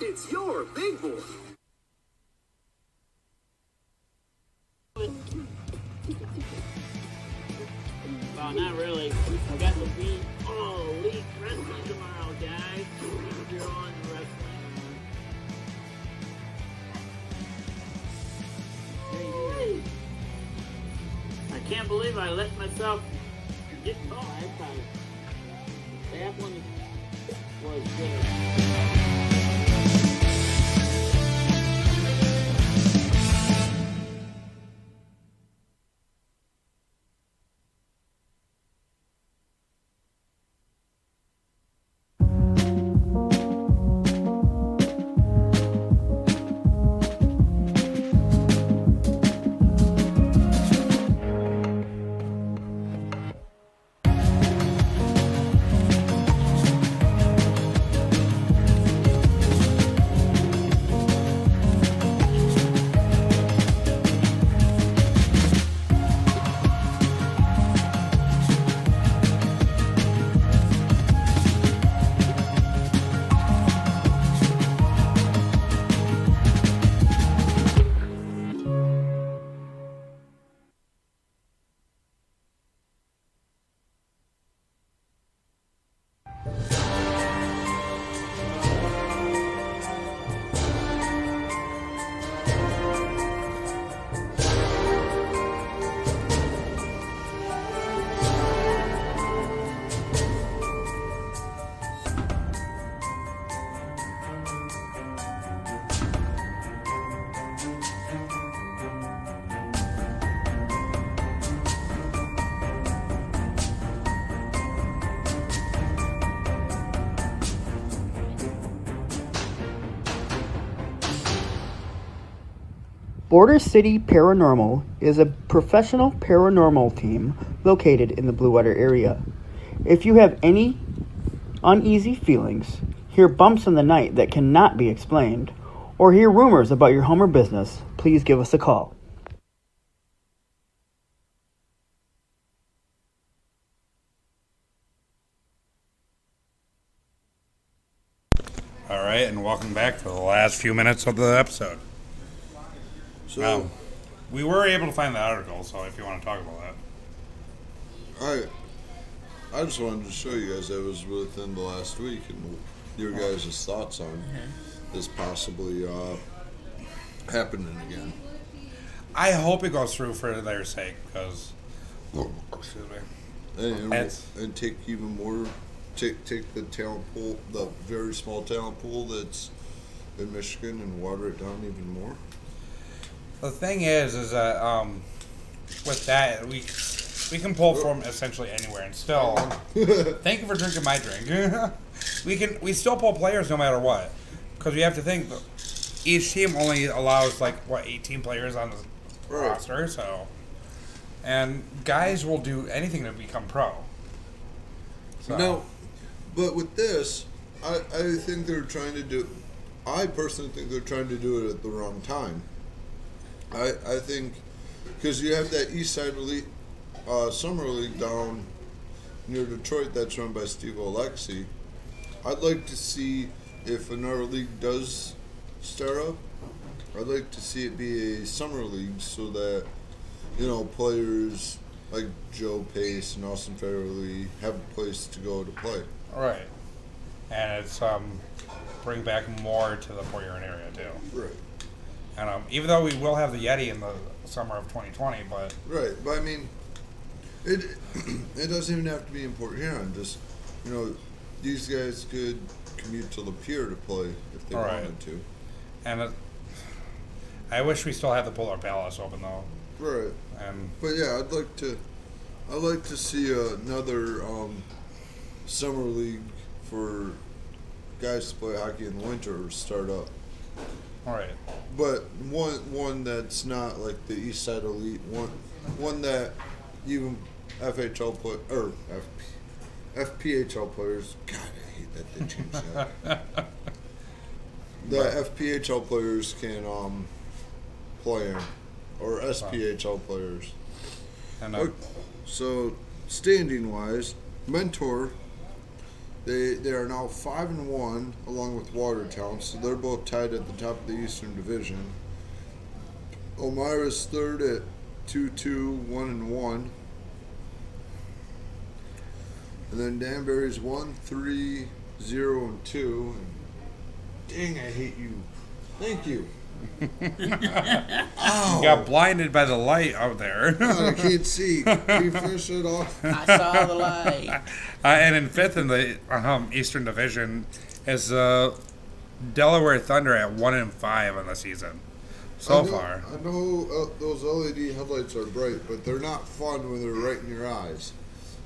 It's your Big Boy. Well, not really. We got the Beat Elite Wrestling tomorrow, guys. If you're on wrestling. I can't believe I let myself get caught. That one was good. Border City Paranormal is a professional paranormal team located in the Blue Water area. If you have any uneasy feelings, hear bumps in the night that cannot be explained, or hear rumors about your home or business, please give us a call. All right, and welcome back to the last few minutes of the episode. So we were able to find the article, so if you want to talk about that. I just wanted to show you guys that was within the last week, and your guys' thoughts on this possibly happening again. I hope it goes through for their sake, because excuse me. And take even more, take the talent pool, the very small talent pool that's in Michigan, and water it down even more. The thing is that with that we can pull from essentially anywhere, and still, thank you for drinking my drink. we still pull players no matter what, because we have to think that each team only allows 18 players on the roster, so, and guys will do anything to become pro. So. No, but with this, I think they're trying to do. I personally think they're trying to do it at the wrong time. I think because you have that East Side Elite Summer League down near Detroit that's run by Steve Alexi. I'd like to see if another league does start up. I'd like to see it be a summer league so that players like Joe Pace and Austin Fairley have a place to go to play. Right, and it's bring back more to the Port Huron area too. Right. And even though we will have the Yeti in the summer of 2020, but right, but I mean, it doesn't even have to be in Port Huron. Just these guys could commute to Lapeer to play if they wanted to. And I wish we still had the Polar Palace open though. Right. But yeah, I'd like to see another summer league for guys to play hockey in the winter start up. All right. But one that's not like the East Side Elite, one that even FHL or FPHL players. God, I hate that they changed that. The FPHL players can play in, or SPHL players. And so standing wise, Mentor. They are now 5-1 along with Watertown, so they're both tied at the top of the Eastern Division. Elmira's third at 2-2, 1-1. And then Danbury's 1-3, 0-2. And dang, I hate you. Thank you. Ow. Got blinded by the light out there. God, I can't see. Can you finish it off? I saw the light. And in fifth in the Eastern Division is Delaware Thunder at 1-5 on the season so far. I know those LED headlights are bright, but they're not fun when they're right in your eyes.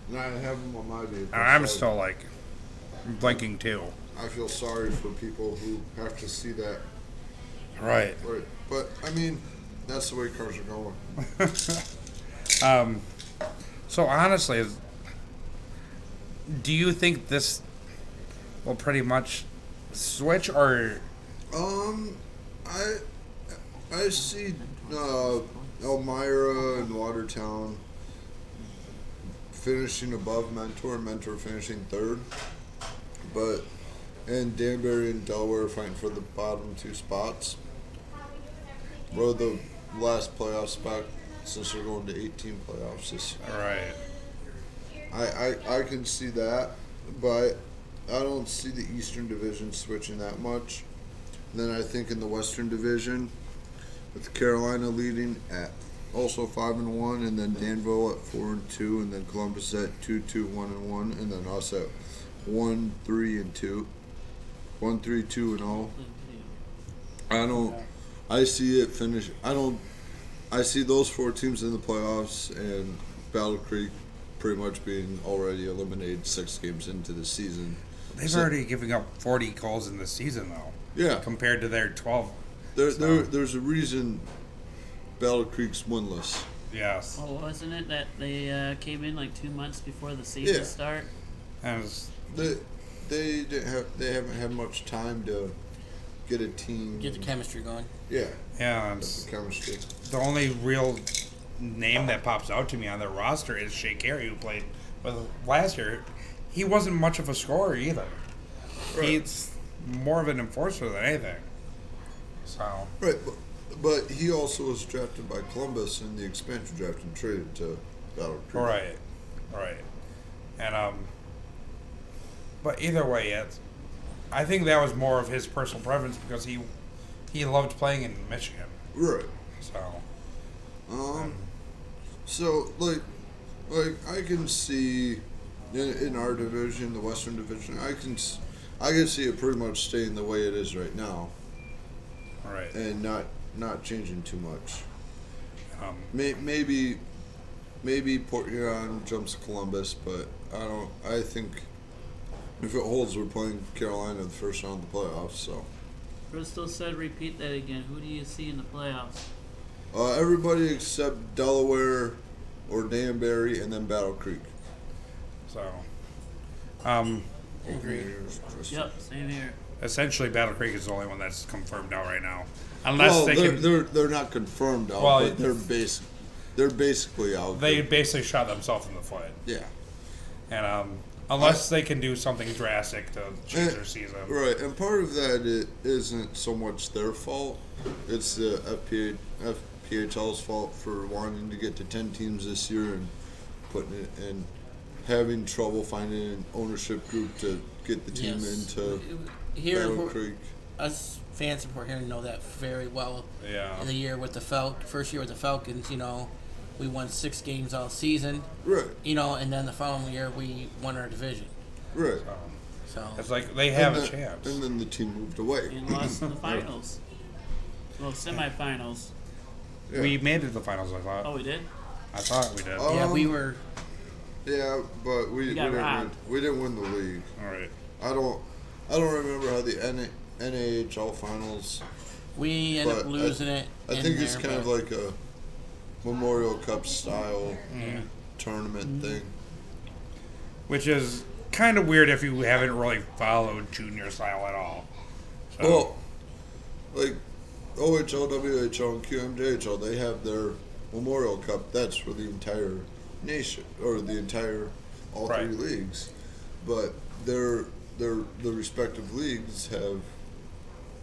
And I have them on my vehicle. I'm still blinking too. I feel sorry for people who have to see that. Right. Right. But I mean, that's the way cars are going. So honestly, do you think this will pretty much switch, or? I see Elmira and Watertown finishing above Mentor finishing third, and Danbury and Delaware fighting for the bottom two spots. We're the last playoff spot since we're going to 18 playoffs this year. All right. I can see that, but I don't see the Eastern Division switching that much. And then I think in the Western Division, with Carolina leading at also 5-1, and then Danville at 4-2, and then Columbus at 2-2, 1-1, and then us at 1-3-2, 1-3-2-0. I see it finish. I see those four teams in the playoffs, and Battle Creek pretty much being already eliminated 6 games into the season. They've already given up 40 goals in the season, though. Yeah. Compared to their 12. There's a reason Battle Creek's winless. Yes. Well, wasn't it that they came in 2 months before the season start? And they haven't had much time to get a team. Get the chemistry going. Yeah. Yeah. The chemistry. The only real name that pops out to me on their roster is Shea Carey, who played with last year. He wasn't much of a scorer either. Right. He's more of an enforcer than anything. So. Right, but he also was drafted by Columbus in the expansion draft and traded to Battle Creek. Right. And but either way, I think that was more of his personal preference because he loved playing in Michigan. Right. So. So like I can see in our division, the Western Division, I can see it pretty much staying the way it is right now. Right. And not changing too much. Um, Maybe Port Huron jumps Columbus, but I think if it holds, we're playing Carolina the first round of the playoffs. So. Bristol said, repeat that again. Who do you see in the playoffs? Everybody except Delaware or Danbury, and then Battle Creek. So. Agreed. Yep, same here. Essentially, Battle Creek is the only one that's confirmed out right now, unless they're not confirmed out, but they're basically out. They basically shot themselves in the foot. Yeah. And unless they can do something drastic to change their season. Right, and part of that it isn't so much their fault. It's the FPHL's fault for wanting to get to 10 teams this year and putting it and having trouble finding an ownership group to get the team into Battle Creek. Us fans in Port Huron know that very well. Yeah. The year with the first year with the Falcons, we won 6 games all season. Right. And then the following year we won our division. Right. So it's like they have a chance. And then the team moved away. And lost in the finals. Well, semifinals. Yeah. We made it to the finals, I thought. Oh, we did? I thought we did. Yeah, we were. Yeah, but we didn't win the league. All right. I don't remember how the NAHL finals. We ended up losing it. I think it's kind of like a Memorial Cup style tournament thing. Which is kind of weird if you haven't really followed junior style at all. So. Well, like OHL, WHL, and QMJHL, they have their Memorial Cup. That's for the entire nation or the entire all 3 leagues, but the respective leagues have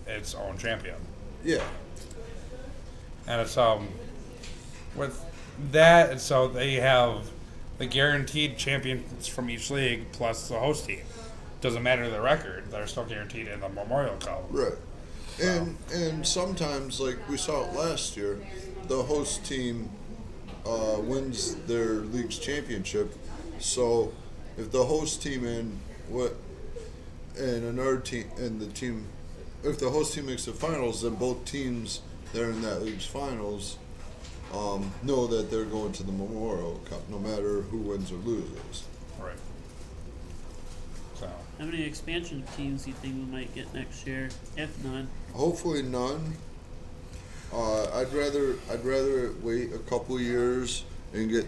its own champion. Yeah. And it's with that, so they have the guaranteed champions from each league plus the host team. Doesn't matter the record; they're still guaranteed in the Memorial Cup. Right. And sometimes, like we saw it last year, the host team wins their league's championship. So if the host team and another team and the team, if the host team makes the finals, then both teams that are in that league's finals know that they're going to the Memorial Cup, no matter who wins or loses. Right. So. How many expansion teams do you think we might get next year, if none? Hopefully none. I'd rather wait a couple years and get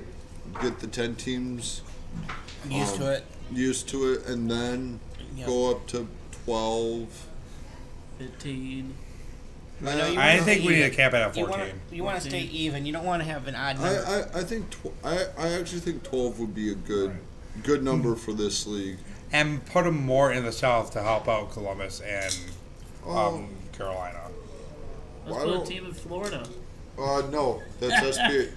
the 10 teams used to it, and then go up to 12, 15. I think we need to cap it at 14. You want to stay even. You don't want to have an odd number. I actually think 12 would be a good number for this league. And put them more in the south to help out Columbus and Carolina. Let's put a team in Florida. No, that's SP.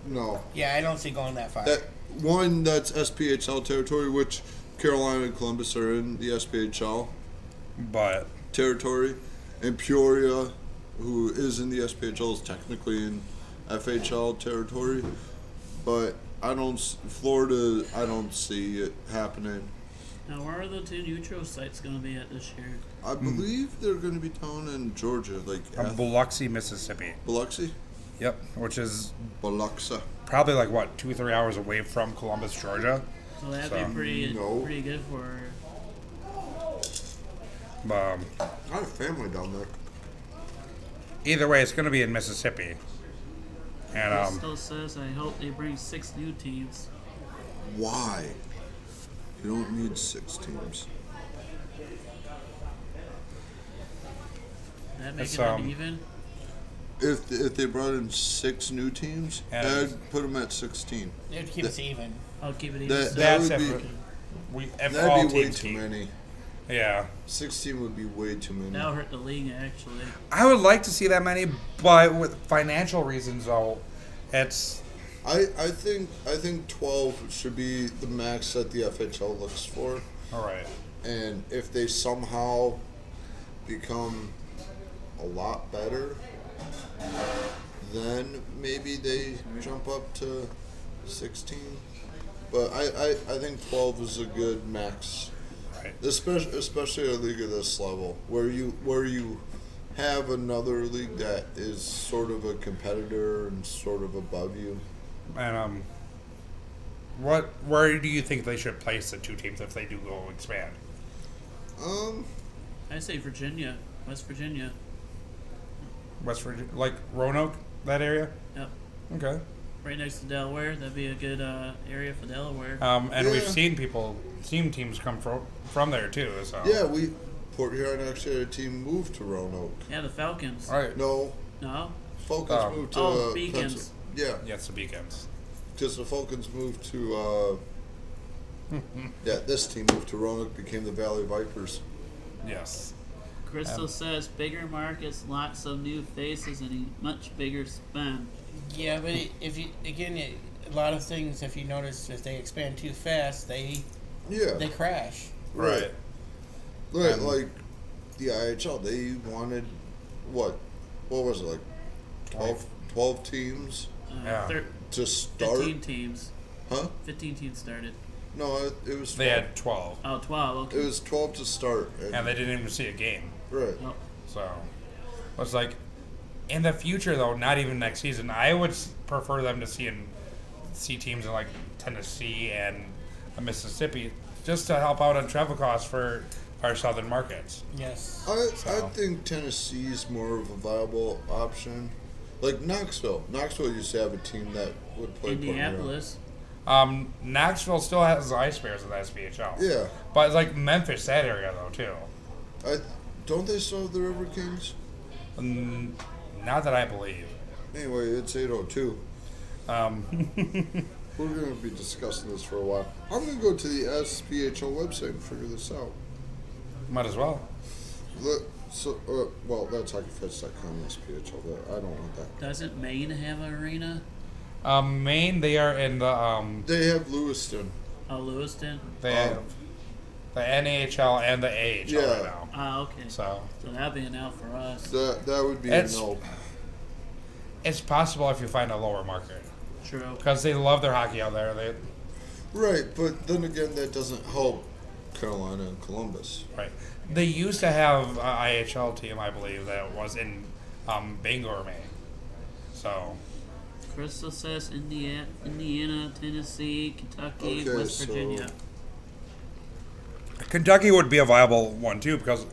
No. Yeah, I don't see going that far. That's SPHL territory, which Carolina and Columbus are in the SPHL but territory, and Peoria, who is in the SPHL, is technically in FHL territory. But Florida, I don't see it happening. Now, where are the 2 neutral sites going to be at this year? I believe they're going to be down in Georgia, like Biloxi, Mississippi. Biloxi? Yep, which is Biloxi. Probably like 2-3 hours away from Columbus, Georgia. So that'd be pretty good for. I have family down there. Either way, it's going to be in Mississippi. And it still says, I hope they bring 6 new teams. Why? You don't need 6 teams. That make it uneven? If they brought in 6 new teams, I'd put them at 16. They'd keep us even. I'll keep it even. That would be way too many. Yeah. 16 would be way too many. That'll hurt the league, actually. I would like to see that many, but with financial reasons, though, it's... I think 12 should be the max that the FHL looks for. All right. And if they somehow become a lot better, then maybe they jump up to 16. But I think 12 is a good max, Right. especially a league of this level, where you have another league that is sort of a competitor and sort of above you. And where do you think they should place the two teams if they do go expand? I say Virginia, West Virginia. West Virginia, like Roanoke, that area. Yep. Okay. Right next to Delaware. That'd be a good area for Delaware. And we've Yeah. seen teams come from there too. So Yeah, Port Huron actually had a team move to Roanoke. Yeah, the Falcons. All right. No, No? Falcons moved to Beacons. Yeah, Yeah, it's the Beacons. because the Falcons moved to this team moved to Roanoke, became the Valley Vipers. Yes. Crystal says bigger markets, lots of new faces, and a much bigger spend. Yeah, but if you again, a lot of things. If you notice, if they expand too fast, they Yeah, crash. Right. Right, like the IHL, they wanted what was it, like 12 teams Yeah. to start? 15 teams. Huh? 15 teams started. No, it was 12. They had 12, Oh, 12. Okay. It was 12 to start. and they didn't even see a game. Right. Oh, So it's like in the future, though, not even next season. I would prefer them to see teams in like Tennessee and Mississippi just to help out on travel costs for our southern markets. Yes. I So. think Tennessee's more of a viable option. Like Knoxville. Knoxville used to have a team that would play Indianapolis. Knoxville still has the Ice Bears in the SPHL. Yeah. But it's like Memphis, that area though too. Don't they still have the River Kings? Not that I believe. Anyway, it's 8:02. Um, We're going to be discussing this for a while. I'm going to go to the SPHL website and figure this out. might as well. Well, that's hockeyfest.com, SPHL. I don't want that. Doesn't Maine have an arena? Maine, they are in the They have Lewiston. Oh, Lewiston? they have the NAHL and the AHL Yeah. right now. Oh, okay. So So that'd be an L for us. That would be It's- a no. it's possible if you find a lower market True. because they love their hockey out there. They Right, but then again, that doesn't help Carolina and Columbus. right. They used to have an IHL team, I believe, that was in Bangor, Maine. So Crystal says Indiana, Tennessee, Kentucky, Okay, West so- Virginia. Kentucky would be a viable one too because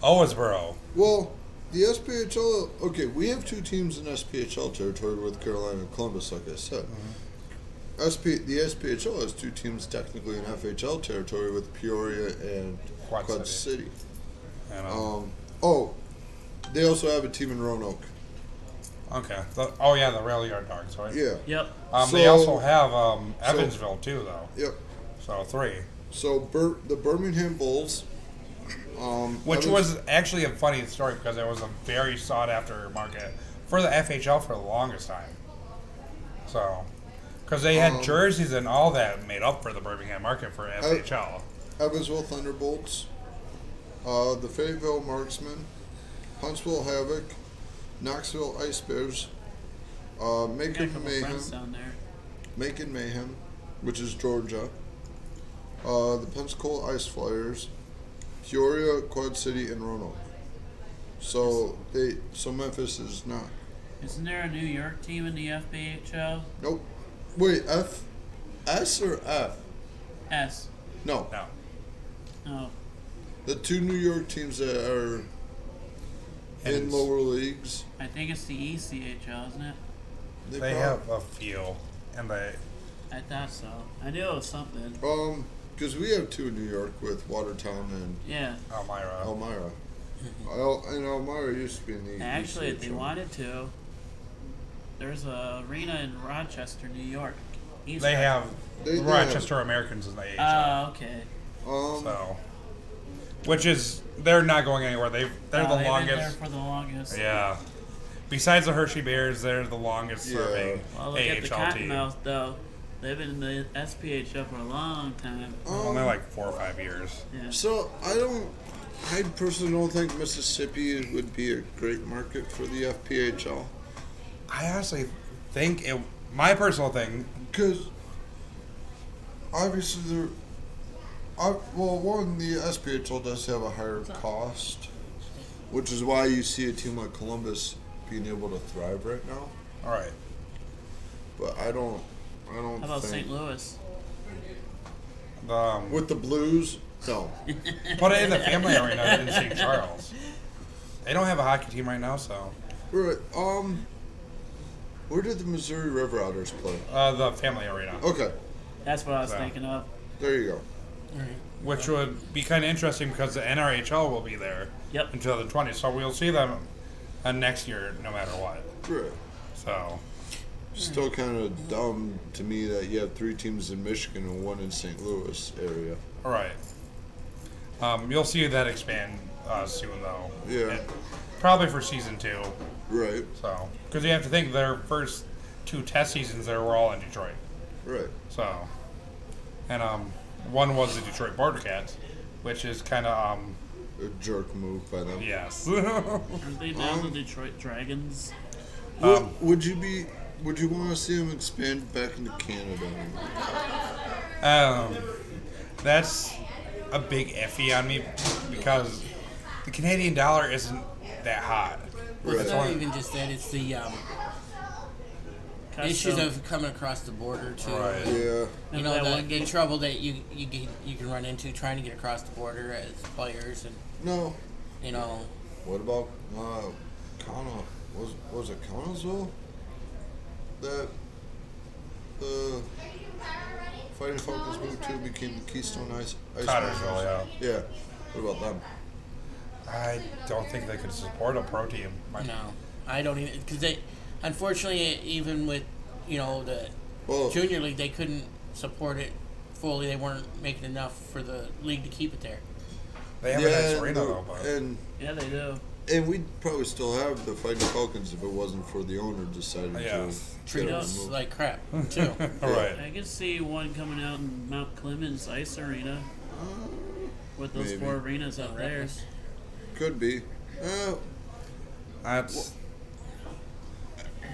Owensboro. Well, the SPHL, okay, we have two teams in SPHL territory with Carolina and Columbus, like I said. The SPHL has two teams technically in FHL territory with Peoria and Quad City. And, They also have a team in Roanoke. okay. The Rail Yard Dogs, right? Yeah. Yep. They So- also have Evansville too, though. Yep. So 3. So the Birmingham Bulls, Which Evans- was actually a funny story because it was a very sought after market for the FHL for the longest time. So, because they had jerseys and all that made up for the Birmingham market for FHL. Evansville Thunderbolts, the Fayetteville Marksmen, Huntsville Havoc, Knoxville Ice Bears, Got a Macon couple Mayhem, friends down there. Macon Mayhem, which is Georgia, the Pensacola Ice Flyers, Peoria, Quad City, and Roanoke. So Memphis is not. Isn't there a New York team in the FBHL? Nope. Wait, S or F? S. No. No. Oh, The two New York teams that are in And- lower leagues. I think it's the ECHL, isn't it? They have a few, and they I thought so. I knew it was something. Because we have two in New York with Watertown and Yeah. Elmira. Elmira. And Elmira used to be in the Actually, if they ECHL. wanted to, there's a arena in Rochester, New York. East They have They do Rochester Americans in the AHL. Oh, okay. So, which is they're not going anywhere. They're the They've been there longest. for the longest. Yeah. Besides the Hershey Bears, they're the longest Yeah. serving Well, look at the AHL team. Cottonmouth, though. They've been in the SPHL for a long time. Only like 4 or 5 years. Yeah. So I personally don't think Mississippi would be a great market for the FPHL. I honestly think my personal thing. Because obviously one, the SPHL does have a higher cost, which is why you see a team like Columbus being able to thrive right now. All right. But I don't How about think St. Louis? with the Blues. No, Put it in the family arena in St. Charles. They don't have a hockey team right now, so. right. Where did the Missouri River Otters play? The family arena. Okay, That's what I was So. thinking of. there you go. Which would be kind of interesting because the NRHL will be there Yep. in 2020, so we'll see them next year no matter what. Right. So, Still kind of dumb to me that you have 3 teams in Michigan and 1 in St. Louis area. all right. You'll see that expand soon, though. Yeah. And probably for season 2. Right. So, because you have to think their first 2 test seasons there were all in Detroit. Right. So, and one was the Detroit Border Cats, which is kind of A jerk move by them. yes. Aren't they now the Detroit Dragons? Would you want to see them expand back into Canada? That's a big iffy on me because the Canadian dollar isn't that hot. Well, it's Right. not even just that; it's the issues of coming across the border too. Right. Yeah. You Remember know that the one game? trouble that you can run into trying to get across the border as players, and No. you know. What about was it Connellsville? That the Fighting Falcons moved to became Keystone Ice. Cottersville, yeah. Yeah. What about them? I don't think they could support a pro team. No, I don't even because they, unfortunately, even with the Well, junior league, they couldn't support it fully. They weren't making enough for the league to keep it there. They have a nice arena though, but Yeah, they do. and we'd probably still have the Fighting Falcons if it wasn't for the owner deciding Yes. to Treat get us removed. like crap too. all right. I could see one coming out in Mount Clemens Ice Arena with those Maybe. 4 arenas up there. Could be. That's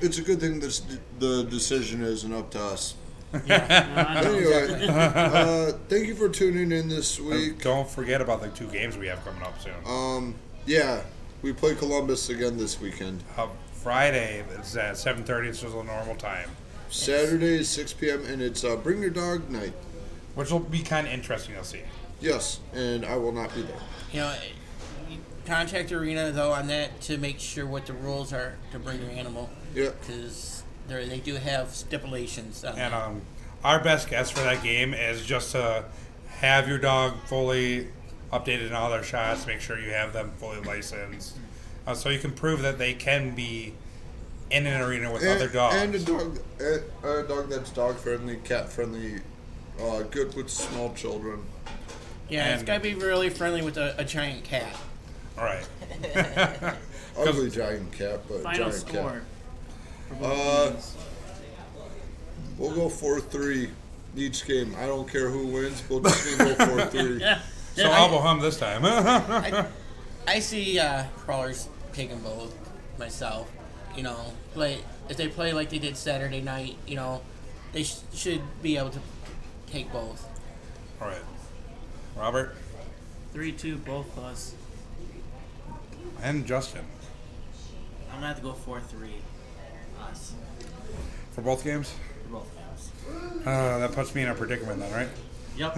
It's a good thing this the decision isn't up to us. No, I know. Anyway, thank you for tuning in this week. don't forget about the 2 games we have coming up soon. Yeah, we play Columbus again this weekend. Friday is at 7:30, which is a normal time, Saturday is 6 p.m. and it's Bring Your Dog Night. which will be kind of interesting to see. Yes, and I will not be there. You contact the arena though on that to make sure what the rules are to bring your animal. Yeah. Because they do have stipulations on And that. our best guess for that game is just to have your dog fully updated in all their shots, make sure you have them fully licensed, so you can prove that they can be in an arena with other dogs. And a dog that's dog friendly, cat friendly, good with small children. Yeah, it's and- got to be really friendly with a giant cat. All right. Ugly giant cat, but Final giant score. cat. For both games. We'll go 4-3 each game. I don't care who wins. We'll just go 4-3. Yeah. So I'll go hum this time. I see crawlers taking both myself. If they play like they did Saturday night, they should be able to take both. All right. Robert 3-2, both of us. and Justin I'm gonna have to go 4-3. Us. for both games. For both games. That puts me in a predicament then, right? Yep.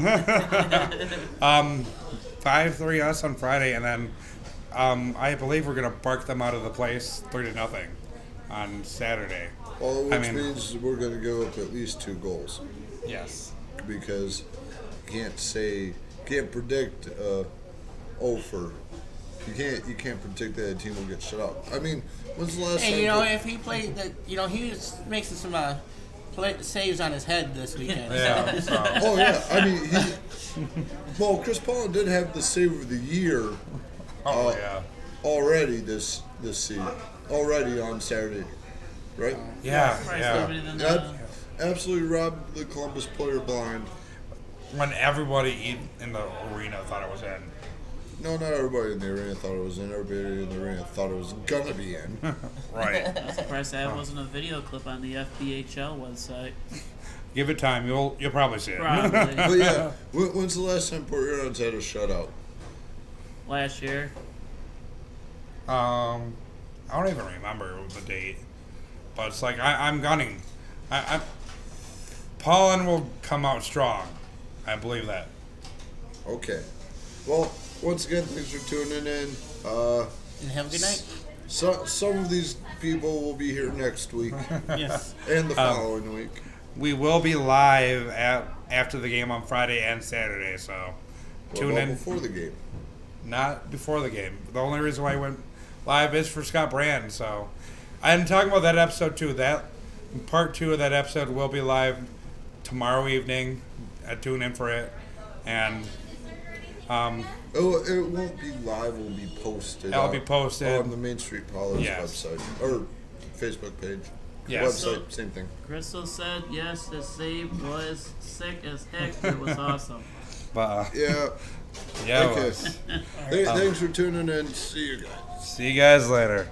5-3 us on Friday, and then I believe we're gonna bark them out of the place 3-0 on Saturday. Well, I which mean- means we're going to give up at least 2 goals Yes. because you can't predict over. You can't predict that a team will get shut out. I mean, when's the last time? Hey, if he played he was making some saves on his head this weekend. Yeah. So, Oh yeah, I mean, well, Chris Paul did have the save of the year yeah. already this season, already on Saturday, right? Yeah. Probably Yeah. better than That- absolutely robbed the Columbus player blind. When everybody in the arena thought it was in. No, not everybody in the arena thought it was in. Everybody in the arena thought it was gonna be in. Right. I'm surprised that wasn't a video clip on the FBHL website. Give it time. You'll probably see it. Probably. But yeah, when's the last time Port Huron's had a shutout? Last year. I don't even remember the date, but it's like I'm gunning. Pollen will come out strong. I believe that. Okay. Well, once again, thanks for tuning in. And have a good night. Some of these people will be here next week Yes. and the following week. We will be live after the game on Friday and Saturday, so tune in. Before the game. Not before the game. The only reason why I went live is for Scott Brand. So I'm talking about that episode too. That part 2 of that episode will be live tomorrow evening. Tune in for it, and it won't be live. It will be posted. It'll be posted on the Main Street Prowlers website or Facebook page. Yes. Website, same thing. Crystal said yes, the save was sick as heck. It was awesome. But Yeah. yeah. Okay. Thanks for tuning in. See you guys. See you guys later.